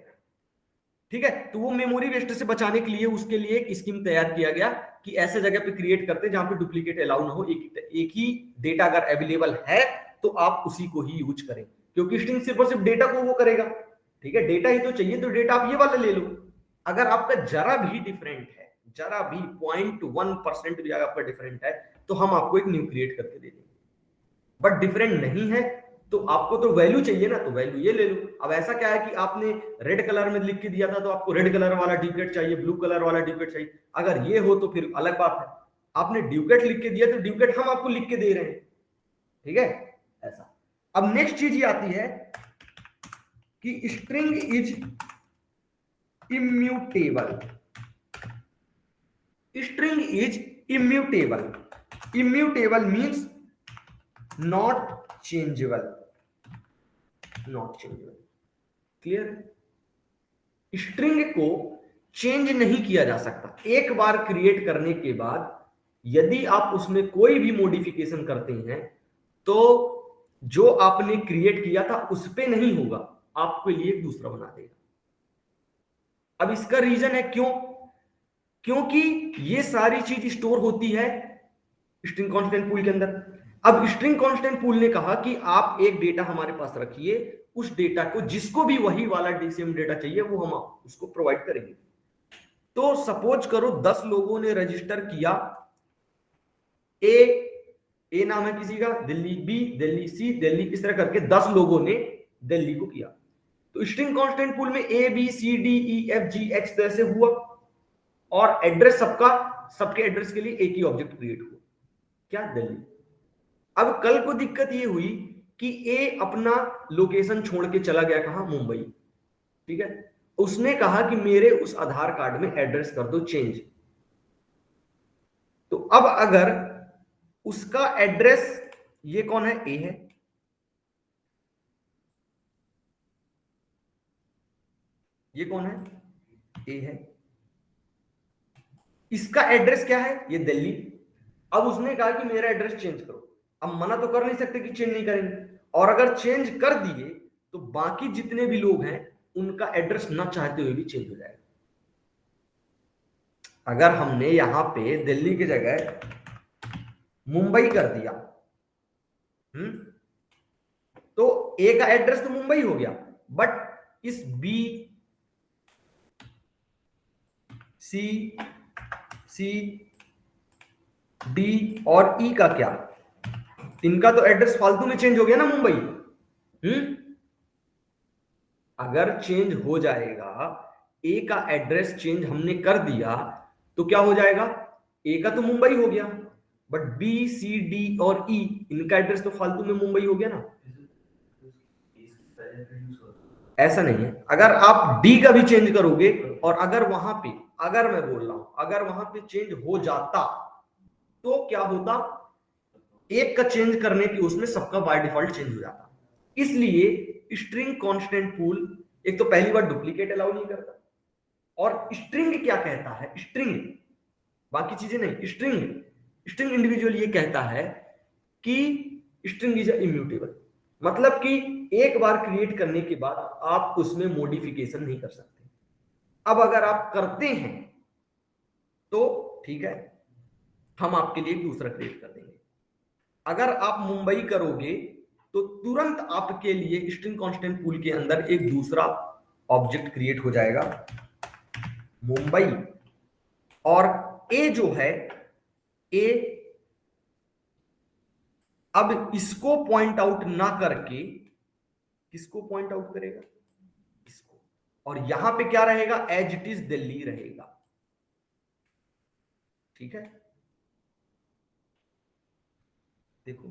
ठीक है। तो वो मेमोरी वेस्ट से बचाने के लिए उसके लिए एक स्कीम तैयार किया गया कि ऐसे जगह पे क्रिएट करते जहां पे डुप्लीकेट अलाउ ना हो, एक ही डेटा अगर अवेलेबल है तो आप उसी को ही यूज करें, क्योंकि स्ट्रिंग सिर्फ और सिर्फ डेटा को वो करेगा, ठीक है। डेटा ही तो चाहिए, तो डेटा आप ये वाला ले लो। अगर आपका जरा भी डिफरेंट है, जरा भी 0.1% भी अगर आपका डिफरेंट है, तो हम आपको एक न्यू क्रिएट करके दे देंगे। बट डिफरेंट नहीं है तो आपको तो वैल्यू चाहिए ना, तो वैल्यू ये ले लो। अब ऐसा क्या है कि आपने रेड कलर में लिख के दिया था तो आपको रेड कलर वाला ड्यूकेट चाहिए, ब्लू कलर वाला ड्यूकेट चाहिए, अगर ये हो तो फिर अलग बात है। आपने ड्यूकेट लिख के दिया तो ड्यूकेट हम आपको लिख के दे रहे हैं, ठीक है, ऐसा। अब नेक्स्ट चीज ये आती है कि string is immutable. String is immutable. Immutable means not changeable, not changeable, clear. String को चेंज नहीं किया जा सकता। एक बार क्रिएट करने के बाद यदि आप उसमें कोई भी मॉडिफिकेशन करते हैं तो जो आपने क्रिएट किया था उस पे नहीं होगा, आपके लिए एक दूसरा बना देगा। अब इसका रीजन है क्यों, क्योंकि ये सारी चीज स्टोर होती है स्ट्रिंग कांस्टेंट पूल के अंदर। अब स्ट्रिंग कांस्टेंट पूल ने कहा कि आप एक डेटा हमारे पास रखिए, उस डेटा को जिसको भी वही वाला डीसीएम डेटा चाहिए वो हम उसको प्रोवाइड करेंगे। तो सपोज करो 10 लोगों ने रजिस्टर किया, ए नाम है किसी का, दिल्ली बी, दिल्ली सी, दिल्ली, इस तरह करके 10 लोगों ने दिल्ली को किया। तो स्ट्रिंग कांस्टेंट पूल में A B C D E F G X तरह से हुआ और एड्रेस सबका, सबके एड्रेस के लिए एक ही ऑब्जेक्ट क्रिएट हुआ, क्या, दिल्ली। अब कल को दिक्कत ये हुई कि ए अपना लोकेशन छोड़ के चला गया कहां, मुंबई, ठीक है। उसने कहा कि मेरे उस आधार कार्ड में एड्रेस कर दो चेंज। तो अब अगर उसका एड्रेस, ये कौन है, ए है, ये कौन है, ए है, इसका एड्रेस क्या है, ये दिल्ली। अब उसने कहा कि मेरा एड्रेस चेंज करो। अब मना तो कर नहीं सकते कि चेंज नहीं करेंगे, और अगर चेंज कर दिए तो बाकी जितने भी लोग हैं उनका एड्रेस ना चाहते हुए भी चेंज हो जाएगा। अगर हमने यहां पे दिल्ली की जगह मुंबई कर दिया, तो ए का एड्रेस तो मुंबई हो गया, बट इस बी, सी, डी और ई का क्या, इनका तो एड्रेस फालतू में चेंज हो गया ना, मुंबई। अगर चेंज हो जाएगा, ए का एड्रेस चेंज हमने कर दिया तो क्या हो जाएगा, ए का तो मुंबई हो गया, बट बी, सी, डी और ई, इनका एड्रेस तो फालतू में मुंबई हो गया ना। ऐसा नहीं है, अगर आप डी का भी चेंज करोगे और अगर वहां पे, अगर मैं बोल रहा हूं, अगर वहां पे चेंज हो जाता तो क्या होता, एक का चेंज करने की उसमें सबका बाय डिफॉल्ट चेंज हो जाता। इसलिए स्ट्रिंग कांस्टेंट पूल एक तो पहली बार डुप्लीकेट अलाउ नहीं करता, और स्ट्रिंग क्या कहता है, स्ट्रिंग, बाकी चीजें नहीं, स्ट्रिंग इंडिविजुअल ये कहता है कि स्ट्रिंग इज इम्यूटेबल, मतलब कि एक बार क्रिएट करने के बाद आप उसमें मॉडिफिकेशन नहीं कर सकते। अब अगर आप करते हैं तो ठीक है, हम आपके लिए दूसरा क्रिएट कर देंगे। अगर आप मुंबई करोगे तो तुरंत आपके लिए स्ट्रिंग कांस्टेंट पूल के अंदर एक दूसरा ऑब्जेक्ट क्रिएट हो जाएगा, मुंबई, और ए जो है, ए अब इसको पॉइंट आउट ना करके किसको पॉइंट आउट करेगा, इसको, और यहां पे क्या रहेगा, एज इट इज दिल्ली रहेगा, ठीक है। देखो,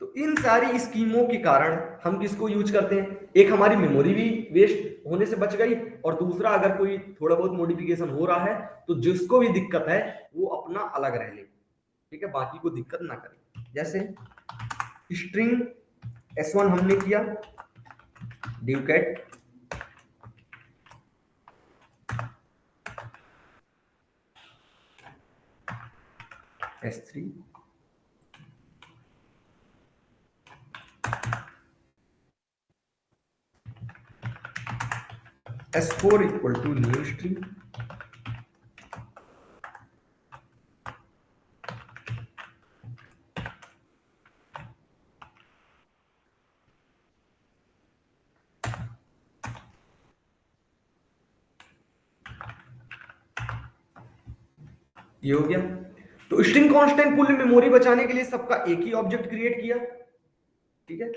तो इन सारी स्कीमों के कारण हम किसको यूज करते हैं, एक हमारी मेमोरी भी वेस्ट होने से बच गई, और दूसरा अगर कोई थोड़ा बहुत मॉडिफिकेशन हो रहा है तो जिसको भी दिक्कत है वो अपना अलग रह ले, ठीक है, बाकी को दिक्कत ना करे। जैसे स्ट्रिंग S1 हमने किया, डुकेट S3, S4 equal to new string, ये हो गया। तो स्ट्रिंग कांस्टेंट पूल में मेमोरी बचाने के लिए सबका एक ही ऑब्जेक्ट क्रिएट किया, ठीक है।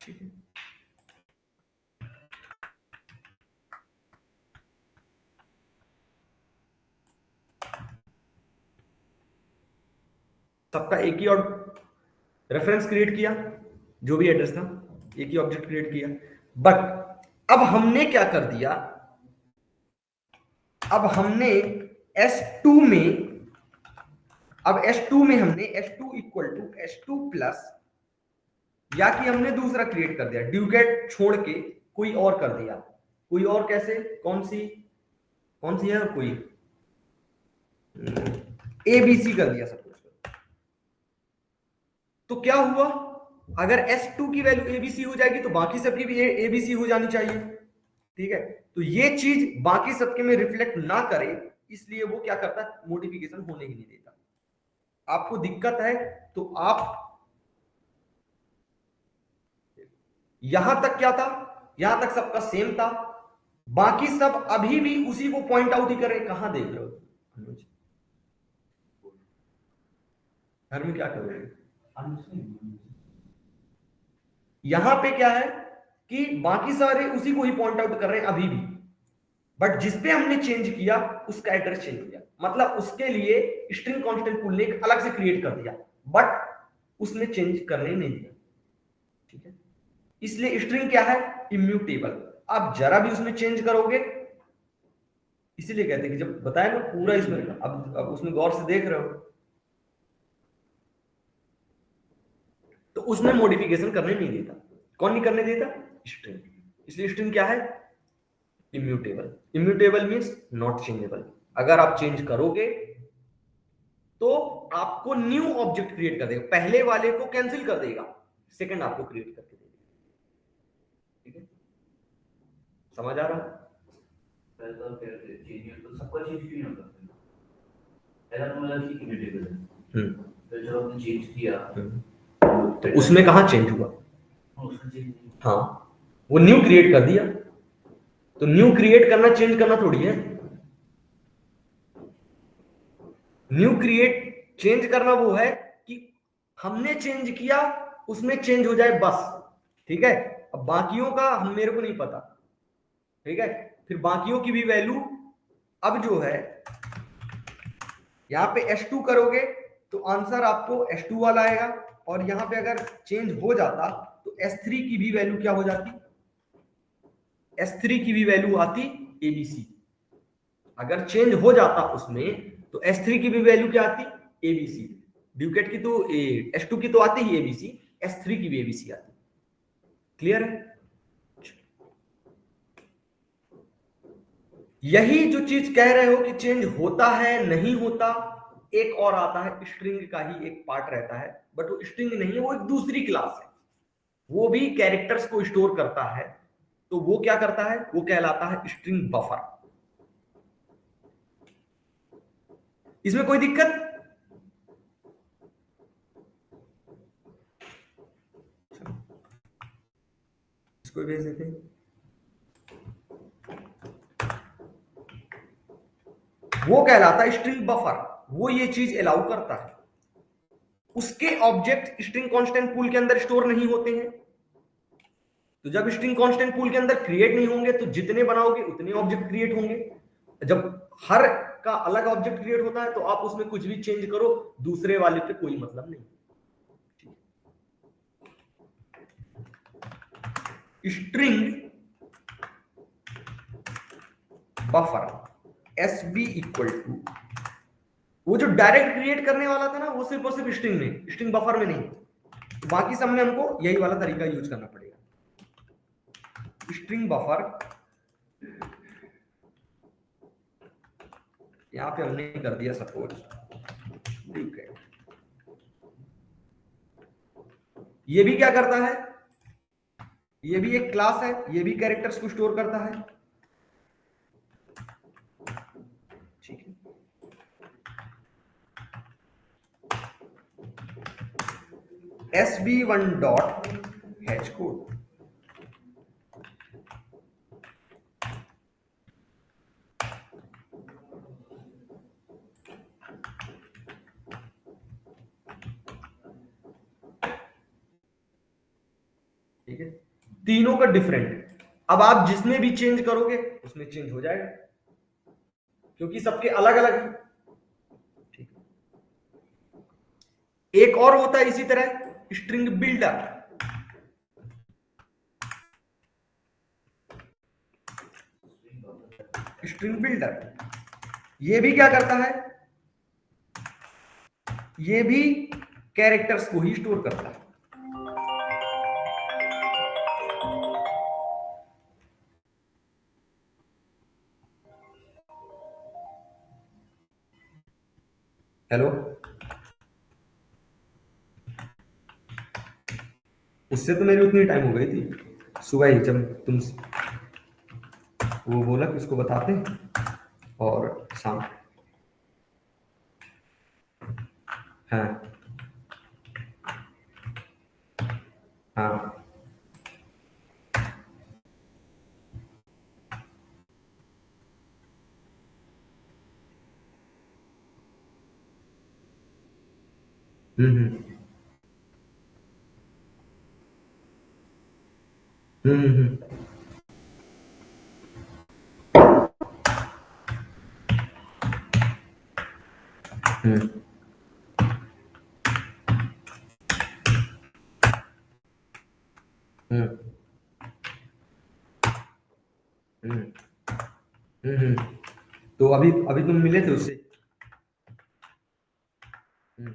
ठीक है, सबका एक ही और रेफरेंस क्रिएट किया, जो भी एड्रेस था एक ही ऑब्जेक्ट क्रिएट किया, बट अब हमने क्या कर दिया, अब हमने S2 में, अब S2 में हमने S2 equal to S2 plus, या कि हमने दूसरा क्रिएट कर दिया, डुकेट छोड़ के कोई और कर दिया, कोई और कैसे, कौन सी है, कोई ABC कर दिया सब कुछ। तो क्या हुआ, अगर S2 की वैल्यू ABC हो जाएगी तो बाकी सबकी भी ABC हो जानी चाहिए, ठीक है। तो ये चीज बाकी सबके में रिफ्लेक्ट ना करे, इसलिए वो क्या करता है, मॉडिफिकेशन होने ही नहीं देता। आपको दिक्कत है तो आप, यहां तक क्या था, यहां तक सबका सेम था, बाकी सब अभी भी उसी को पॉइंट आउट ही करें। कहां देख रहे हो अनुज, घर में क्या करोगे, यहां पे क्या है कि बाकी सारे उसी को ही पॉइंट आउट कर रहे हैं अभी भी, बट जिसपे हमने चेंज किया उसका एड्रेस चेंज हो गया, मतलब उसके लिए स्ट्रिंग कांस्टेंट पूल ने एक अलग से क्रिएट कर दिया, बट उसने चेंज करने नहीं दिया। ठीक है, इसलिए स्ट्रिंग क्या है, इम्यूटेबल। आप जरा भी उसमें चेंज करोगे, इसीलिए कहते हैं कि जब बताया ना पूरा इसमें, अब उसमें गौर से देख रहे हो तो उसमें मॉडिफिकेशन करने नहीं देता। कौन नहीं करने देता, स्ट्रिंग। इसलिए स्ट्रिंग क्या है, immutable. Immutable means not changeable. अगर आप चेंज करोगे तो आपको न्यू ऑब्जेक्ट क्रिएट कर देगा, पहले वाले को कैंसिल कर देगा, सेकंड आपको क्रिएट करके देगा। ठीक है, समझ आ रहा है? सबका चेंज क्यों नहीं होता? पहला तो मतलब कि इम्यूटेबल है, फिर जब आपने चेंज किया तो उसमें कहां चेंज हुआ, उसमें चेंज नहीं। हाँ, वो न्यू क्रिएट कर दिया। तो न्यू क्रिएट करना चेंज करना थोड़ी है, न्यू क्रिएट चेंज करना वो है कि हमने चेंज किया उसमें चेंज हो जाए बस। ठीक है, अब बाकियों का हम मेरे को नहीं पता। ठीक है, फिर बाकियों की भी वैल्यू अब जो है यहां पे S2 करोगे तो आंसर आपको S2 वाला आएगा, और यहां पे अगर चेंज हो जाता तो S3 की भी वैल्यू क्या हो जाती, S3 की भी वैल्यू आती ABC। अगर चेंज हो जाता उसमें तो S3 की भी वैल्यू क्या आती, ABC। ड्यूकेट की तो S2 की तो आती ही ABC, S3 की भी ABC आती। क्लियर है? यही जो चीज कह रहे हो कि चेंज होता है नहीं होता, एक और आता है, स्ट्रिंग का ही एक पार्ट रहता है, बट वो स्ट्रिंग नहीं है, वो एक दूसरी क्लास है, वो भी कैरेक्टर्स को स्टोर करता है। तो वो क्या करता है, वो कहलाता है स्ट्रिंग बफर। इसमें कोई दिक्कत? इसको भेज देते हैं। वो कहलाता है स्ट्रिंग बफर, वो ये चीज अलाउ करता है। उसके ऑब्जेक्ट स्ट्रिंग कांस्टेंट पूल के अंदर स्टोर नहीं होते हैं, तो जब स्ट्रिंग कांस्टेंट पूल के अंदर क्रिएट नहीं होंगे तो जितने बनाओगे उतने ऑब्जेक्ट क्रिएट होंगे। जब हर का अलग ऑब्जेक्ट क्रिएट होता है तो आप उसमें कुछ भी चेंज करो, दूसरे वाले पे कोई मतलब नहीं। String buffer SB equal to, वो जो डायरेक्ट क्रिएट करने वाला था ना वो सिर्फ और सिर्फ स्ट्रिंग में, स्ट्रिंग बफर में नहीं, तो बाकी सब में हमको यही वाला तरीका यूज करना पड़ेगा। स्ट्रिंग बफर, यहां पे हमने कर दिया सपोज, ठीक है। ये भी क्या करता है, ये भी एक क्लास है, ये भी कैरेक्टर्स को स्टोर करता है। ठीक है, SB1 डॉट हैश कोड, ठीक है, तीनों का डिफरेंट। अब आप जिसमें भी चेंज करोगे उसमें चेंज हो जाएगा, क्योंकि सबके अलग अलग है। ठीक है, एक और होता है इसी तरह स्ट्रिंग बिल्डर। स्ट्रिंग बिल्डर ये भी क्या करता है, ये भी कैरेक्टर्स को ही स्टोर करता है। हेलो, उससे तो मेरी उतनी टाइम हो गई थी सुबह ही, जब तुम वो बोला कि उसको बताते हैं, और शाम। हाँ हाँ, हम्म। हम्म हम्म हम्म हम्म हम्म। तो अभी अभी तुम मिले थे उससे? हम्म।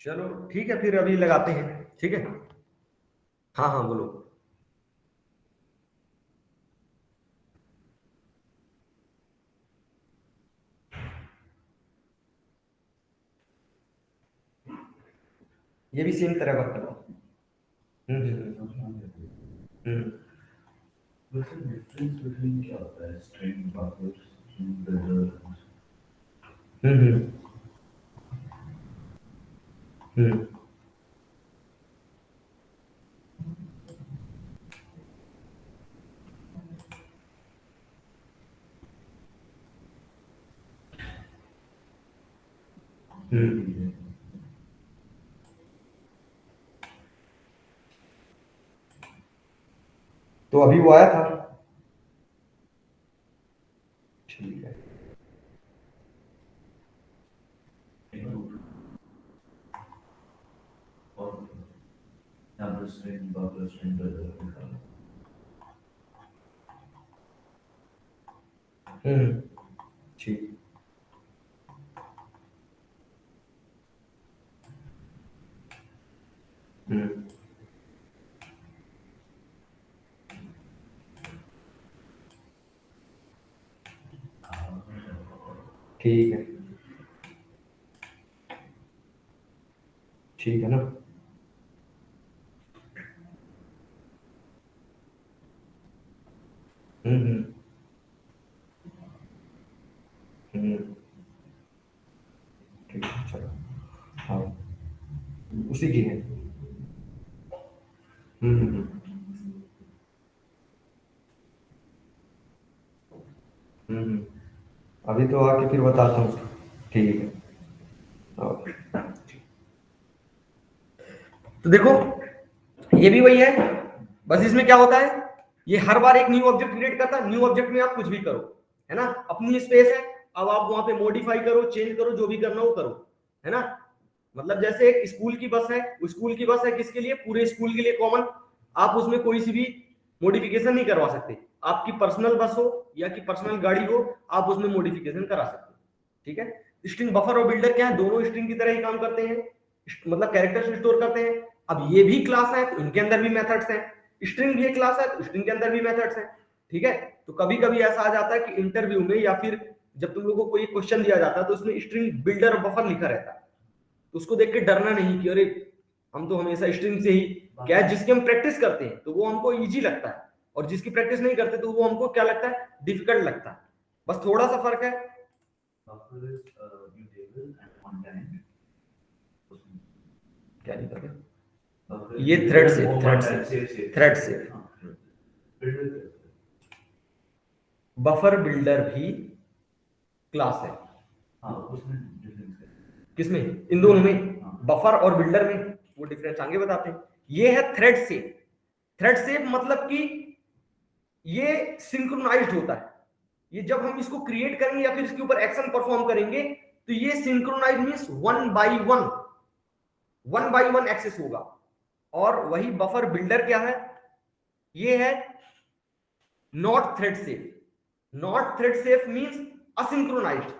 चलो ठीक है, फिर अभी लगाते हैं, ठीक है। हाँ हाँ बोलो। ये भी सेम तरह वर्क करता है। हम्म वैसे डिफरेंस बिटवीन क्या होता है स्ट्रिंग बफर स्ट्रिंग बिल्डर? हम्म हम्म हम्म। तो अभी वो आया था। ठीक है। और यहाँ पर स्ट्रिंग बफर स्ट्रिंग बिल्डर निकालो। ठीक। हम्म ठीक है। ठीक है ना। हम्म हम्म। ठीक है चलो। हाँ उसी की है। हम्म। हम्म। अभी तो आके फिर बताता हूँ। ठीक है। ओके। तो देखो ये भी वही है, बस इसमें क्या होता है, ये हर बार एक न्यू ऑब्जेक्ट क्रिएट करता है। न्यू ऑब्जेक्ट में आप कुछ भी करो, है ना, अपनी स्पेस है। अब आप वहां पे मॉडिफाई करो, चेंज करो, जो भी करना हो करो, है ना। मतलब जैसे एक स्कूल की बस है, वो स्कूल की बस है किसके लिए, पूरे स्कूल के लिए कॉमन। आप उसमें कोई सी भी मॉडिफिकेशन नहीं करवा सकते। आपकी पर्सनल बस हो या की पर्सनल गाड़ी हो, आप उसमें मॉडिफिकेशन करा सकते हो, ठीक है। स्ट्रिंग बफर और बिल्डर क्या है, दोनों स्ट्रिंग की तरह ही काम करते हैं, मतलब कैरेक्टर्स स्टोर करते हैं। अब ये भी क्लास है तो इनके अंदर भी मेथड्स हैं। स्ट्रिंग भी एक क्लास है तो स्ट्रिंग के अंदर भी मेथड्स हैं, ठीक है। तो कभी कभी ऐसा आ जाता है कि इंटरव्यू में या फिर जब तुम लोगों को कोई क्वेश्चन दिया जाता है तो उसमें स्ट्रिंग बिल्डर और बफर लिखा रहता है। तो उसको देख के डरना नहीं कि अरे हम तो हमेशा स्ट्रिंग से ही, क्या है, जिसकी हम प्रैक्टिस करते हैं तो वो हमको इजी लगता है, और जिसकी प्रैक्टिस नहीं करते तो वो हमको क्या लगता है, डिफिकल्ट लगता है। बस थोड़ा सा फर्क है। Buffer is mutable and content. क्या लिखा है? Buffer ये is थ्रेड mutable से, and थ्रेड content. से, Safe. थ्रेड से। हाँ, builder क्या होता है? बफर बिल्डर भी क्लास है। हाँ, उसमें डिफरेंस है। किसमें, इन दोनों में, हाँ। बफर और बिल्डर में। वो डिफरेंस आगे बताते हैं। ये है थ्रेड सेफ। थ्रेड सेफ मतलब कि ये सिंक्रोनाइज्ड होता है। ये जब हम इसको क्रिएट करेंगे या फिर इसके ऊपर एक्शन परफॉर्म करेंगे तो ये synchronize means one by one access होगा। और वही बफर बिल्डर क्या है, ये है not thread safe. Not thread safe means asynchronized,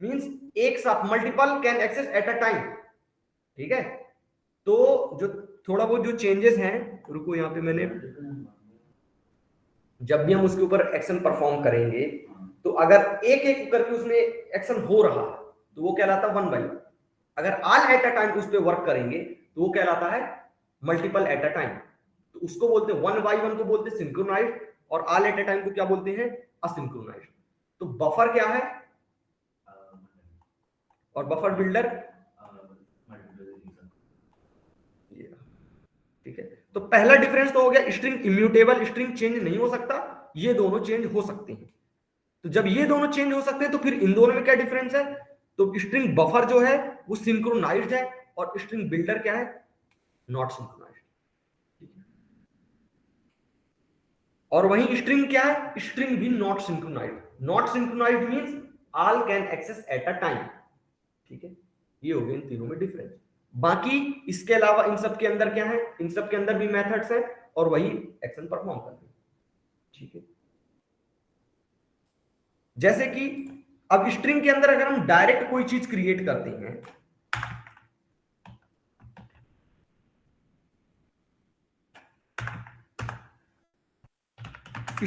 means एक साथ multiple can access at a time, ठीक है। तो जो थोड़ा बहुत जो चेंजेस हैं, रुको यहाँ पे मैंने, जब भी हम उसके ऊपर एक्शन परफॉर्म करेंगे तो अगर एक एक करके उसमें एक्शन हो रहा है तो वो कहलाता है वन बाई वन। अगर ऑल एट अ टाइम उस पर वर्क करेंगे तो वो कहलाता है मल्टीपल एट अ टाइम। तो उसको बोलते हैं वन बाई वन को बोलते हैं सिंक्रोनाइज्ड, और ऑल एट अ टाइम को क्या बोलते हैं, असिंक्रोनाइज्ड। तो बफर क्या है, और बफर बिल्डर मल्टीपल रीजन। ये रहा। ठीक है, तो पहला डिफरेंस तो हो गया, स्ट्रिंग इम्यूटेबल, स्ट्रिंग चेंज नहीं हो सकता, ये दोनों चेंज हो सकते हैं। तो जब ये दोनों चेंज हो सकते हैं तो फिर इन दोनों में क्या डिफरेंस है? तो स्ट्रिंग बफर जो है वो सिंक्रोनाइज्ड है और स्ट्रिंग बिल्डर क्या है? Not synchronized. और वहीं स्ट्रिंग क्या है? स्ट्रिंग भी not synchronized. Not synchronized means all can access at a time. ठीक है, ये हो गए इन तीनों में डिफरेंस। बाकी इसके अलावा इन सब के अंदर क्या है? इन सब के अंदर भी मेथड्स हैं और वही एक्शन परफॉर्म करते हैं। ठीक है, जैसे कि अब स्ट्रिंग के अंदर अगर हम डायरेक्ट कोई चीज क्रिएट करते हैं,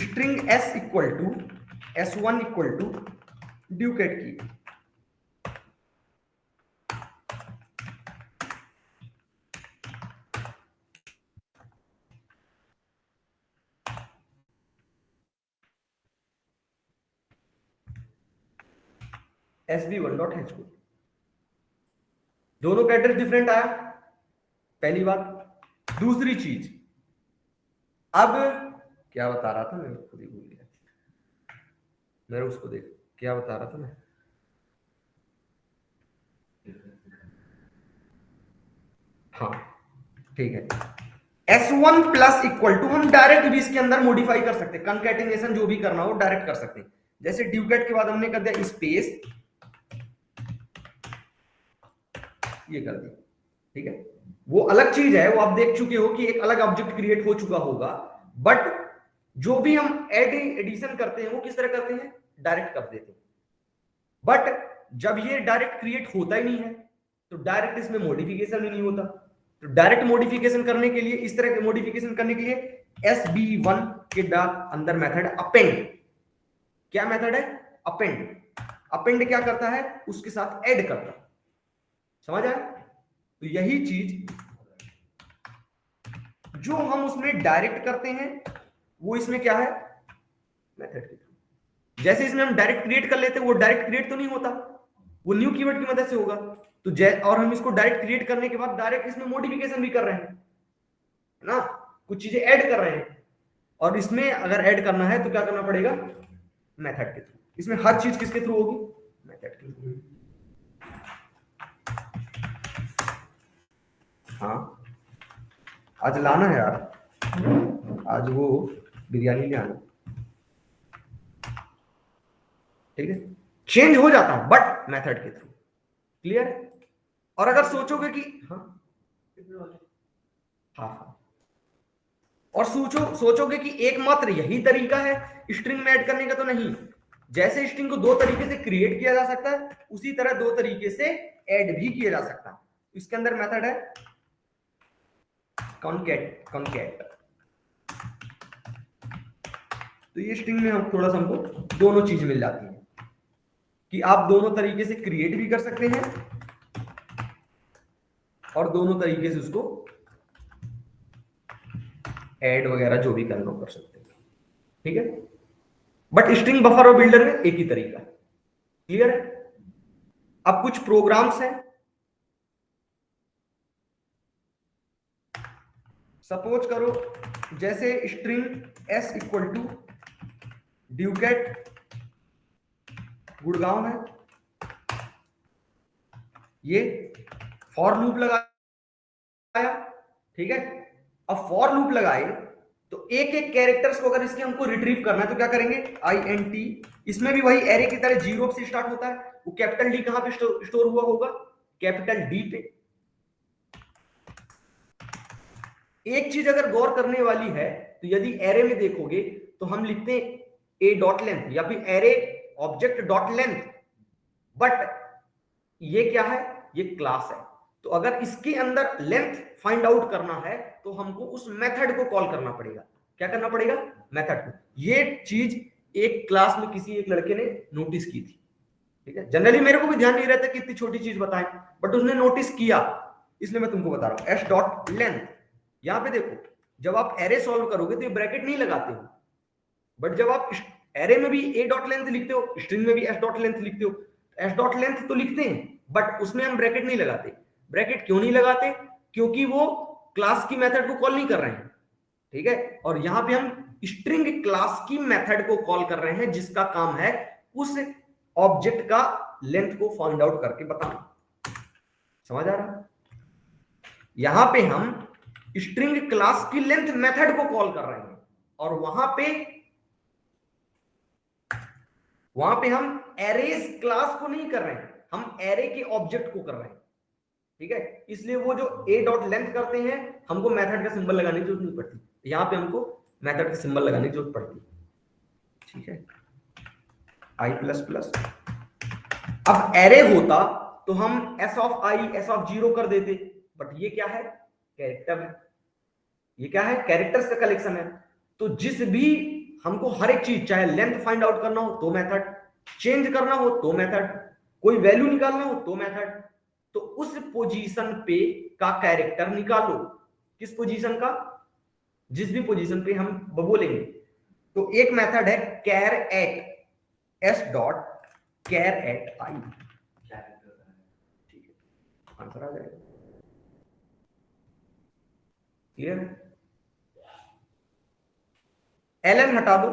string s equal to s1 equal to ducat की, sb1.h को, दोनों का एड्रेस डिफरेंट आया, पहली बात। दूसरी चीज, अब क्या बता रहा था मैं, खुद ही भूल गया। मेरे उसको देख, क्या बता रहा था मैं? हाँ ठीक है, S1 प्लस इक्वल टू, हम डायरेक्ट भी इसके अंदर मॉडिफाई कर सकते हैं, कंकैटिनेशन जो भी करना हो डायरेक्ट कर सकते हैं। जैसे ड्यूकेट के बाद हमने कर दिया स्पेस, ये कर दिया। ठीक है, वो अलग चीज है, वो आप देख चुके हो कि एक अलग ऑब्जेक्ट क्रिएट हो चुका होगा। बट जो भी हम एडिशन करते हैं वो किस तरह करते हैं? डायरेक्ट कर देते हैं। बट जब ये डायरेक्ट क्रिएट होता ही नहीं है तो डायरेक्ट इसमें मॉडिफिकेशन ही नहीं होता। तो डायरेक्ट मॉडिफिकेशन करने के लिए, इस तरह के मॉडिफिकेशन करने के लिए SB1 के अंदर मेथड अपेंड, क्या मेथड है? अपेंड। अपेंड क्या करता है? उसके साथ ऐड करता है। समझ आया? तो यही चीज जो हम उसमें डायरेक्ट करते हैं वो इसमें क्या है? मेथड के थ्रू। जैसे इसमें हम डायरेक्ट क्रिएट कर लेते हैं, वो डायरेक्ट क्रिएट तो नहीं होता, वो न्यू कीवर्ड की मदद से होगा। तो और हम इसको डायरेक्ट क्रिएट करने के बाद डायरेक्ट इसमें मॉडिफिकेशन भी कर रहे हैं, है ना, कुछ चीजें ऐड कर रहे हैं। और इसमें अगर ऐड करना है तो क्या करना पड़ेगा? मेथड के थ्रू। इसमें हर चीज किसके थ्रू होगी? मेथड के थ्रू। हाँ, आज लाना है यार, आज वो बिरयानी ले आना। ठीक है, चेंज हो जाता है बट मेथड के थ्रू। क्लियर? और अगर सोचोगे कि हाँ हाँ, और सोचोगे कि एकमात्र यही तरीका है स्ट्रिंग में ऐड करने का, तो नहीं। जैसे स्ट्रिंग को दो तरीके से क्रिएट किया जा सकता है, उसी तरह दो तरीके से ऐड भी किया जा सकता है। इसके अंदर मेथड है कॉनकैट। तो ये स्ट्रिंग में हम थोड़ा सा हमको दोनों चीज मिल जाती है कि आप दोनों तरीके से क्रिएट भी कर सकते हैं और दोनों तरीके से उसको ऐड वगैरह जो भी करना कर सकते हैं। ठीक है, बट स्ट्रिंग बफर और बिल्डर में एक ही तरीका है। क्लियर है? अब कुछ प्रोग्राम्स हैं, सपोज करो जैसे string s equal to ducat Gurgaon है, ये फॉर लूप लगाया। ठीक है, अब फॉर लूप लगाए तो एक एक कैरेक्टर्स को अगर इसके हमको रिट्रीव करना है तो क्या करेंगे? INT। इसमें भी वही एरे की तरह 0 से स्टार्ट होता है। वो कैपिटल D कहां पे स्टोर हुआ होगा? कैपिटल D पे। एक चीज अगर गौर करने वाली है तो यदि एरे में देखोगे तो हम लिखते हैं a.length या फिर array object dot length, but ये क्या है? ये क्लास है। तो अगर इसके अंदर लेंथ फाइंड आउट करना है तो हमको उस मेथड को कॉल करना पड़ेगा। क्या करना पड़ेगा? मेथड को। ये चीज एक क्लास में किसी एक लड़के ने नोटिस की थी। ठीक है, जनरली मेरे को भी ध्यान नहीं रहता कि इतनी छोटी चीज बताएं, बट उसने नोटिस किया, इसलिए मैं तुमको बता रहा हूं। s.length, यहां पे देखो, जब आप एरे सॉल्व करोगे तो ये ब्रैकेट नहीं लगाते हो, बट जब आप एरे में भी a.length लिखते हो, स्ट्रिंग में भी s.length लिखते हो, s.length तो लिखते हैं, बट उसमें हम ब्रैकेट नहीं लगाते। ब्रैकेट क्यों नहीं लगाते? क्योंकि वो क्लास की मेथड को कॉल नहीं कर रहे हैं, ठीक है। और यहां पे हम स्ट्रिंग क्लास की मेथड को कॉल कर रहे हैं, जिसका काम है उस ऑब्जेक्ट का लेंथ को फाइंड आउट करके बताना। समझ आ रहा? यहां पे हम स्ट्रिंग क्लास की लेंथ मेथड को कॉल कर रहे हैं, और वहां पे हम एरेज क्लास को नहीं कर रहे हैं, हम एरे के ऑब्जेक्ट को कर रहे हैं, ठीक है। इसलिए वो जो a डॉट लेंथ करते हैं, हमको मेथड का सिंबल लगाने की जरूरत नहीं पड़ती, यहां पे हमको मेथड का सिंबल लगाने की जरूरत पड़ती है, ठीक है। i प्लस प्लस, अब एरे होता तो हम s of i s of 0 कर देते, बट ये क्या है? कैरेक्टर है। ये क्या है? कैरेक्टर्स का कलेक्शन है। तो जिस भी हमको हर एक चीज, चाहे लेंथ फाइंड आउट करना हो तो मेथड, चेंज करना हो तो मेथड, कोई वैल्यू निकालना हो तो मेथड, तो उस पोजीशन पे का कैरेक्टर निकालो। किस पोजीशन का? जिस भी पोजीशन पे हम बोलेंगे। तो एक मेथड है char at s dot char at i, ठीक है, आंसर आ जाएगा। क्लियर है? ln हटा दो,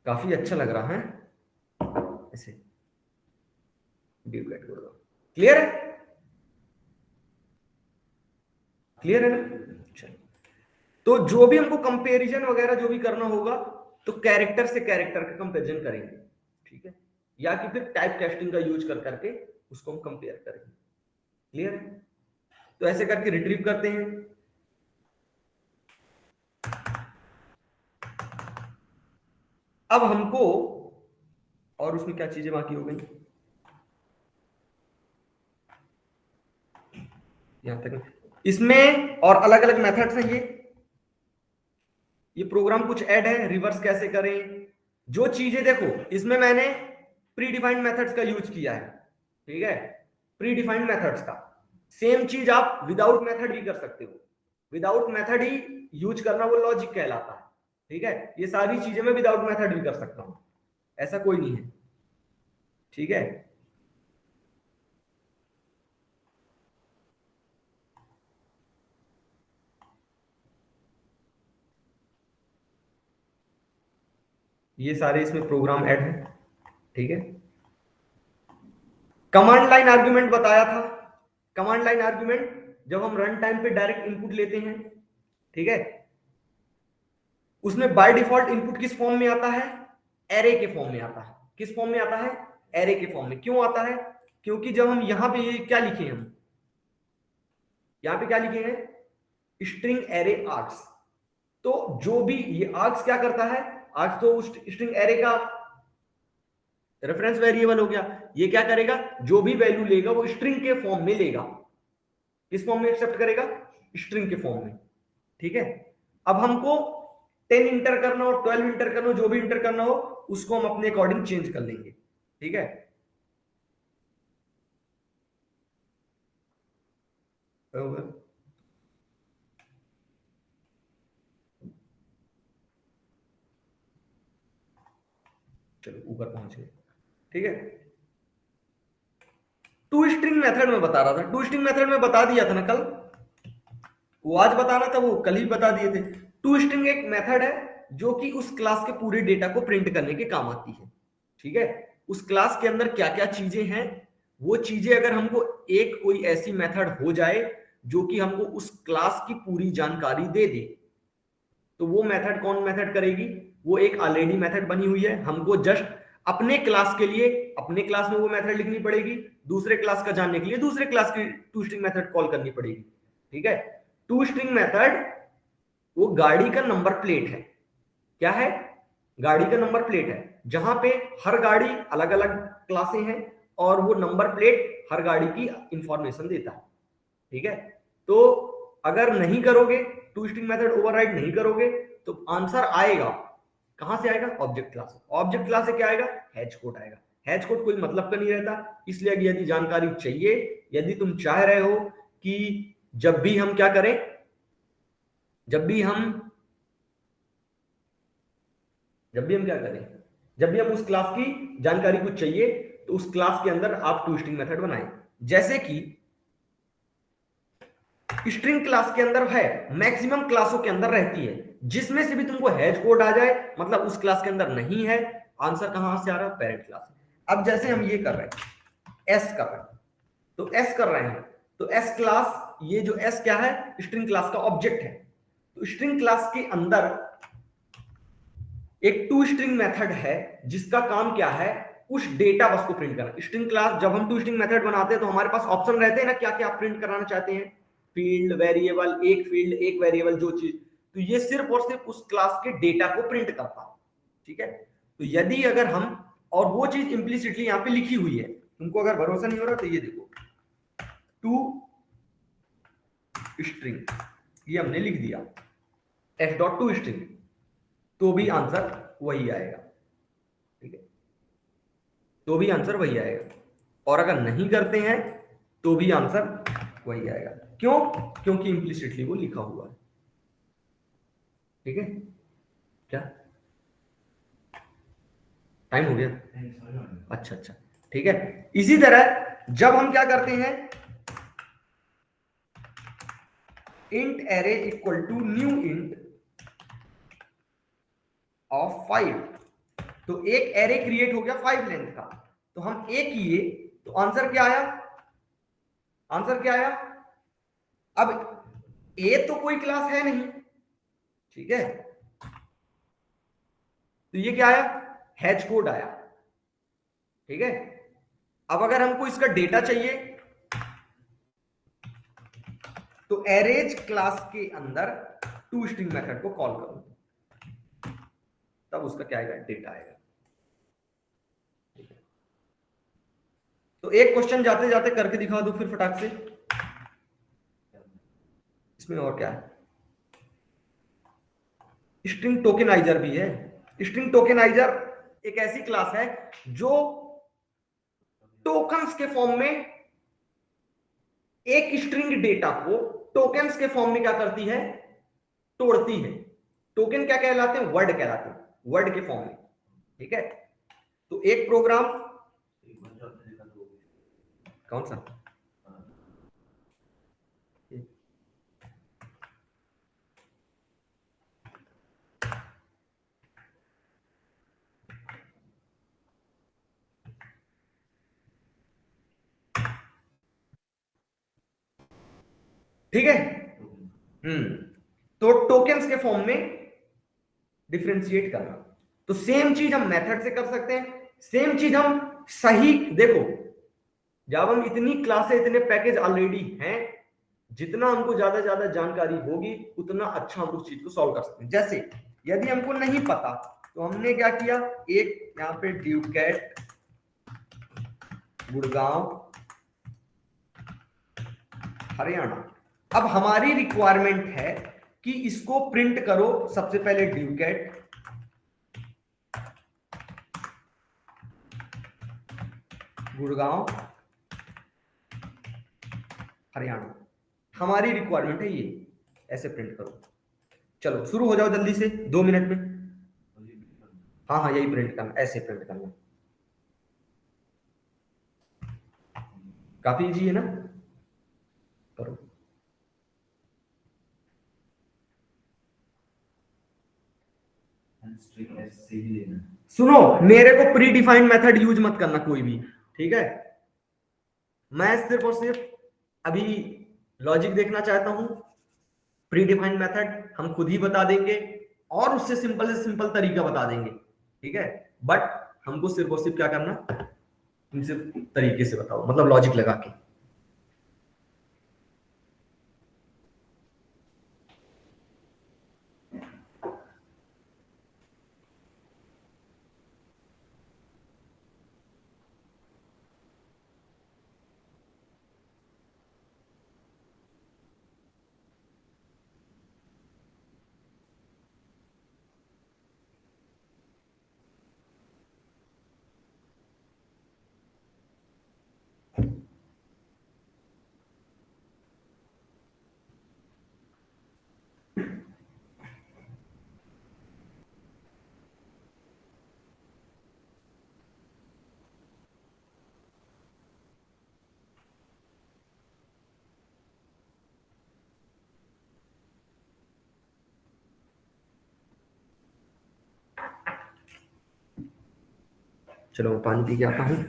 काफी अच्छा लग रहा है ऐसे, ड्यूप्लेट कर दो। क्लियर है? क्लियर है ना? चलिए, तो जो भी हमको कंपैरिजन वगैरह जो भी करना होगा, तो कैरेक्टर से कैरेक्टर का कंपैरिजन करेंगे, ठीक है, या कि फिर टाइप कास्टिंग का यूज कर करके उसको हम कंपेयर करेंगे। क्लियर है? तो ऐसे करके रिट्रीव करते हैं। अब हमको, और उसमें क्या चीजें बाकी हो गई, यहां तक इसमें और अलग अलग मेथड्स हैं। ये प्रोग्राम कुछ ऐड है, रिवर्स कैसे करें, जो चीजें देखो, इसमें मैंने प्री डिफाइंड मेथड्स का यूज किया है, ठीक है, प्री डिफाइंड मेथड्स का। सेम चीज आप विदाउट मेथड भी कर सकते हो, विदाउट मेथड ही यूज करना वो लॉजिक कहलाता है, ठीक है। ये सारी चीजें मैं विदाउट मेथड भी कर सकता हूं, ऐसा कोई नहीं है, ठीक है। ये सारे इसमें प्रोग्राम ऐड है, ठीक है। कमांड लाइन आर्गुमेंट बताया था। कमांड लाइन आर्गुमेंट जब हम रन टाइम पे डायरेक्ट इनपुट लेते हैं, ठीक है, उसमें बाय डिफॉल्ट इनपुट किस फॉर्म में आता है? एरे के फॉर्म में आता है। किस फॉर्म में आता है? एरे के फॉर्म में। क्यों आता है? क्योंकि जब हम यहां पे ये क्या लिखे हैं, हम यहां पे क्या लिखे हैं? String array arcs. तो जो भी ये आर्क्स क्या करता है? आर्क्स तो उस स्ट्रिंग एरे का रेफरेंस वेरिएबल हो गया। ये क्या करेगा? जो भी वैल्यू लेगा वो स्ट्रिंग के फॉर्म में लेगा। किस फॉर्म में एक्सेप्ट करेगा? स्ट्रिंग के फॉर्म में, ठीक है। अब हमको 10 इंटर करना हो, 12 इंटर करना हो, जो भी इंटर करना हो, उसको हम अपने अकॉर्डिंग चेंज कर लेंगे, ठीक है। चलो ऊपर पहुंच गए, ठीक है। टू स्ट्रिंग मेथड में बता रहा था, टू स्ट्रिंग मेथड में बता दिया था ना कल, वो आज बताना था, वो कल ही बता दिए थे। टू स्ट्रिंग एक मेथड है जो कि उस क्लास के पूरे डेटा को प्रिंट करने के काम आती है, ठीक है। उस क्लास के अंदर क्या क्या चीजें हैं, वो चीजें अगर हमको एक कोई ऐसी मेथड हो जाए जो कि हमको उस क्लास की पूरी जानकारी दे दे, तो वो मेथड कौन मेथड करेगी? वो एक ऑलरेडी मेथड बनी हुई है, हमको जस्ट अपने क्लास के लिए अपने क्लास में वो मेथड लिखनी पड़ेगी, दूसरे क्लास का जानने के लिए दूसरे क्लास की टू स्ट्रिंग मेथड कॉल करनी पड़ेगी, ठीक है। टू स्ट्रिंग मेथड वो गाड़ी का नंबर प्लेट है। क्या है? गाड़ी का नंबर प्लेट है, जहां पे हर गाड़ी अलग अलग क्लासें हैं और वो नंबर प्लेट हर गाड़ी की इंफॉर्मेशन देता है, ठीक है। तो अगर नहीं करोगे, टू स्ट्रिंग मेथड ओवरराइड नहीं करोगे, तो आंसर आएगा कहां से? आएगा ऑब्जेक्ट क्लास। ऑब्जेक्ट क्लास से क्या आएगा? हैश कोड आएगा। हैश कोड कोई मतलब का नहीं रहता, इसलिए यदि जानकारी चाहिए, यदि तुम चाह रहे हो कि जब भी हम क्या करें, जब भी हम जब भी हम क्या करें, जब भी हम उस क्लास की जानकारी कुछ चाहिए तो उस क्लास के अंदर आप टू स्ट्रिंग मेथड बनाएं। जैसे कि स्ट्रिंग क्लास के अंदर है, मैक्सिमम क्लासों के अंदर रहती है, जिसमें से भी तुमको हैश कोड आ जाए मतलब उस क्लास के अंदर नहीं है, आंसर कहां से आ रहा है, पेरेंट क्लास। अब जैसे हम ये कर रहे हैं, एस कर रहे हैं, तो एस कर रहे हैं, तो एस क्लास, ये जो एस क्या है, स्ट्रिंग क्लास का ऑब्जेक्ट है। तो स्ट्रिंग क्लास के अंदर एक टू स्ट्रिंग मेथड है जिसका काम क्या है, उस डेटा बस को प्रिंट करना। स्ट्रिंग क्लास जब हम टू स्ट्रिंग मेथड बनाते हैं तो हमारे पास ऑप्शन रहते हैं ना, क्या क्या आप प्रिंट कराना चाहते हैं, फील्ड, वेरिएबल, एक वेरिएबल, जो चीज, तो ये सिर्फ और सिर्फ उस क्लास के डेटा को प्रिंट करता है। ठीक है, तो यदि अगर हम, और वो चीज इंप्लिसिटली यहाँ पे लिखी हुई है, तुमको अगर भरोसा नहीं हो रहा तो ये देखो, टू स्ट्रिंग, ये हमने लिख दिया एस डॉट टू स्ट्रिंग, तो भी आंसर वही आएगा। ठीक है, तो भी आंसर वही आएगा, और अगर नहीं करते हैं तो भी आंसर वही आएगा। क्यों? क्योंकि इंप्लिसिटली वो लिखा हुआ है। ठीक है, क्या टाइम हो गया? अच्छा अच्छा, ठीक है। इसी तरह जब हम क्या करते हैं, int array equal to new int of 5, तो एक एरे क्रिएट हो गया 5 लेंथ का, तो हम ए किए तो आंसर क्या आया, आंसर क्या आया, अब ए तो कोई क्लास है नहीं, ठीक है, तो ये क्या आया, हैश कोड आया। ठीक है, अब अगर हमको इसका डेटा चाहिए तो एरेज क्लास के अंदर टू स्ट्रिंग मेथड को कॉल करो, तब उसका क्या आएगा, डेटा आएगा। ठीक है, तो एक क्वेश्चन जाते जाते करके दिखा दो फिर फटाक से, इसमें और क्या है, स्ट्रिंग टोकेनाइजर भी है। स्ट्रिंग टोकेनाइजर एक ऐसी क्लास है जो टोकन्स के फॉर्म में एक स्ट्रिंग डेटा को टोकन्स के फॉर्म में क्या करती है, तोड़ती है। टोकन क्या कहलाते हैं, वर्ड कहलाते हैं, वर्ड के फॉर्म में। ठीक है, तो एक प्रोग्राम, कौन सा, ठीक है, हम्म, तो टोकन्स के फॉर्म में डिफरेंशिएट करना, तो सेम चीज हम मेथड से कर सकते हैं, सेम चीज हम, सही देखो, जब हम इतनी क्लासें, इतने पैकेज ऑलरेडी हैं, जितना हमको ज्यादा जानकारी होगी उतना अच्छा हम उस चीज को सॉल्व कर सकते हैं। जैसे यदि हमको नहीं पता तो हमने क्या किया, एक यहाँ पे ड्यूकेट गुड़गांव हरियाणा, अब हमारी रिक्वायरमेंट है कि इसको प्रिंट करो, सबसे पहले ड्यूकेट गुड़गांव हरियाणा, हमारी रिक्वायरमेंट है ये, ऐसे प्रिंट करो। चलो शुरू हो जाओ जल्दी से, 2 मिनट में। हाँ हाँ, यही प्रिंट करना, ऐसे प्रिंट करना, काफी इजी है ना, करो। सुनो, मेरे को प्री डिफाइंड मेथड यूज मत करना कोई भी, ठीक है, मैं सिर्फ और सिर्फ अभी लॉजिक देखना चाहता हूं। प्री डिफाइंड मेथड हम खुद ही बता देंगे और उससे सिंपल से सिंपल तरीका बता देंगे, ठीक है, बट हमको सिर्फ और सिर्फ क्या करना, सिर्फ तरीके से बताओ, मतलब लॉजिक लगा के। चलो मैं पानी पी के आता हूँ।